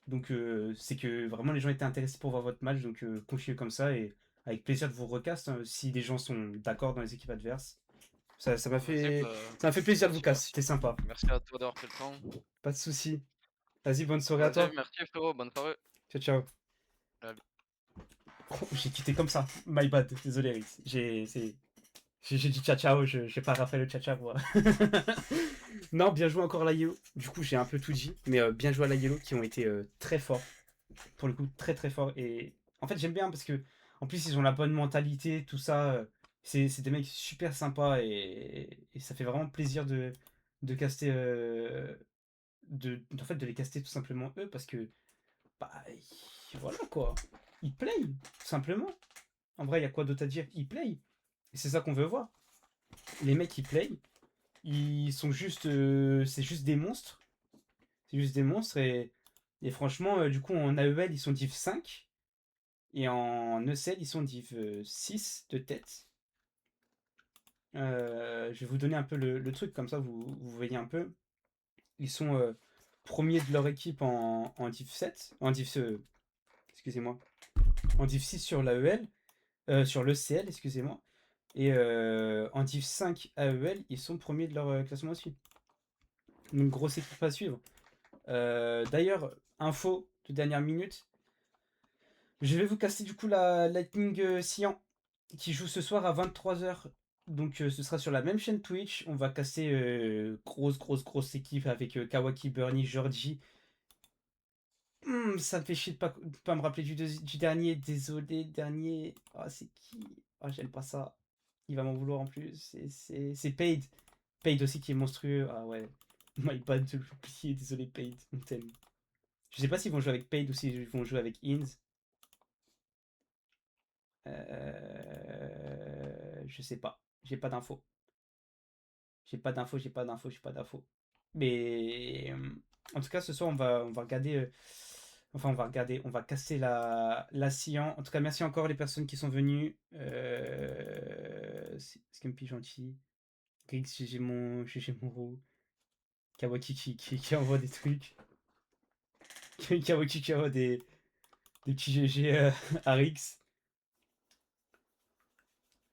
Donc, c'est que vraiment les gens étaient intéressés pour voir votre match. Donc, continuez comme ça et avec plaisir de vous recast hein, si les gens sont d'accord dans les équipes adverses. Ça m'a vas-y, fait, bah, ça m'a fait plaisir de vous vas-y, casser. C'était sympa. merci à toi d'avoir pris le temps. Pas de soucis. Vas-y, bonne soirée à Vas-y, toi. merci frérot, bonne soirée. Ciao, ciao. Salut. Oh, j'ai quitté comme ça. My bad. Désolé, Rix. J'ai dit ciao ciao, j'ai pas rappelé le ciao ciao moi. Non, bien joué encore la Yellow. Du coup, j'ai un peu tout dit, mais bien joué à la Yellow qui ont été très forts. Pour le coup, très très forts. Et en fait, j'aime bien parce que en plus, ils ont la bonne mentalité, tout ça. C'est des mecs super sympas et ça fait vraiment plaisir de caster. En fait, de les caster tout simplement eux parce que, bah, voilà quoi. Ils playent, tout simplement. En vrai, il y a quoi d'autre à dire? Ils playent. Et c'est ça qu'on veut voir. Les mecs, ils playent. Ils sont juste. C'est juste des monstres. C'est juste des monstres. Et franchement, du coup, en AEL, ils sont div 5. Et en ECL, ils sont div 6 de tête. Je vais vous donner un peu le truc, comme ça vous voyez un peu. Ils sont premiers de leur équipe en div 7. En div. Excusez-moi. En div 6 sur l'AEL. Sur l'ECL, excusez-moi. Et en div 5 AEL, ils sont premiers de leur classement aussi. Une grosse équipe à suivre. D'ailleurs, info de dernière minute. Je vais vous casser du coup la Lightning Cyan qui joue ce soir à 23h. Donc ce sera sur la même chaîne Twitch. On va casser grosse équipe avec Kawaki, Bernie, Georgie. Ça me fait chier de pas me rappeler du dernier. Désolé, dernier. Ah, c'est qui? Ah, j'aime pas ça. Il va m'en vouloir en plus. C'est Paid. Paid aussi qui est monstrueux. Ah ouais. My bad de l'oublier. Désolé, Paid. On t'aime. Je sais pas s'ils vont jouer avec Paid ou s'ils vont jouer avec Inns. Je sais pas. J'ai pas d'infos. J'ai pas d'infos. Mais en tout cas, ce soir, on va regarder. Enfin, on va regarder. On va casser la Cyan. En tout cas, merci encore les personnes qui sont venues. C'est Scumpy gentil. Rix, GG mon roux. Kawaki qui envoie des trucs. Kawaki qui envoie des petits GG à Rix.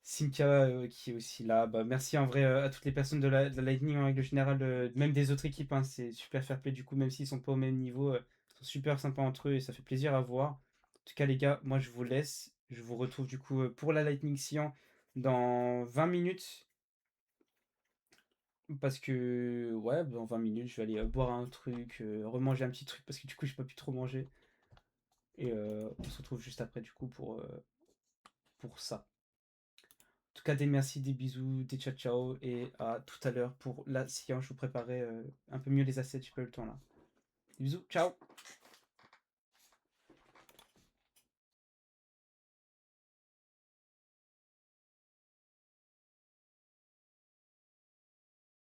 Simka qui est aussi là. Bah, merci en vrai à toutes les personnes de la Lightning en règle générale, même des autres équipes. Hein, c'est super fair play du coup, même s'ils sont pas au même niveau. Ils sont super sympas entre eux et ça fait plaisir à voir. En tout cas, les gars, moi je vous laisse. Je vous retrouve du coup pour la Lightning Cyan dans 20 minutes. Parce que, ouais, dans 20 minutes, je vais aller boire un truc, remanger un petit truc parce que du coup, j'ai pas pu trop manger. Et on se retrouve juste après du coup pour ça. En tout cas, des merci, des bisous, des ciao ciao et à tout à l'heure pour la science. Je vous préparais un peu mieux les assets, j'ai pas eu le temps là. Des bisous, ciao!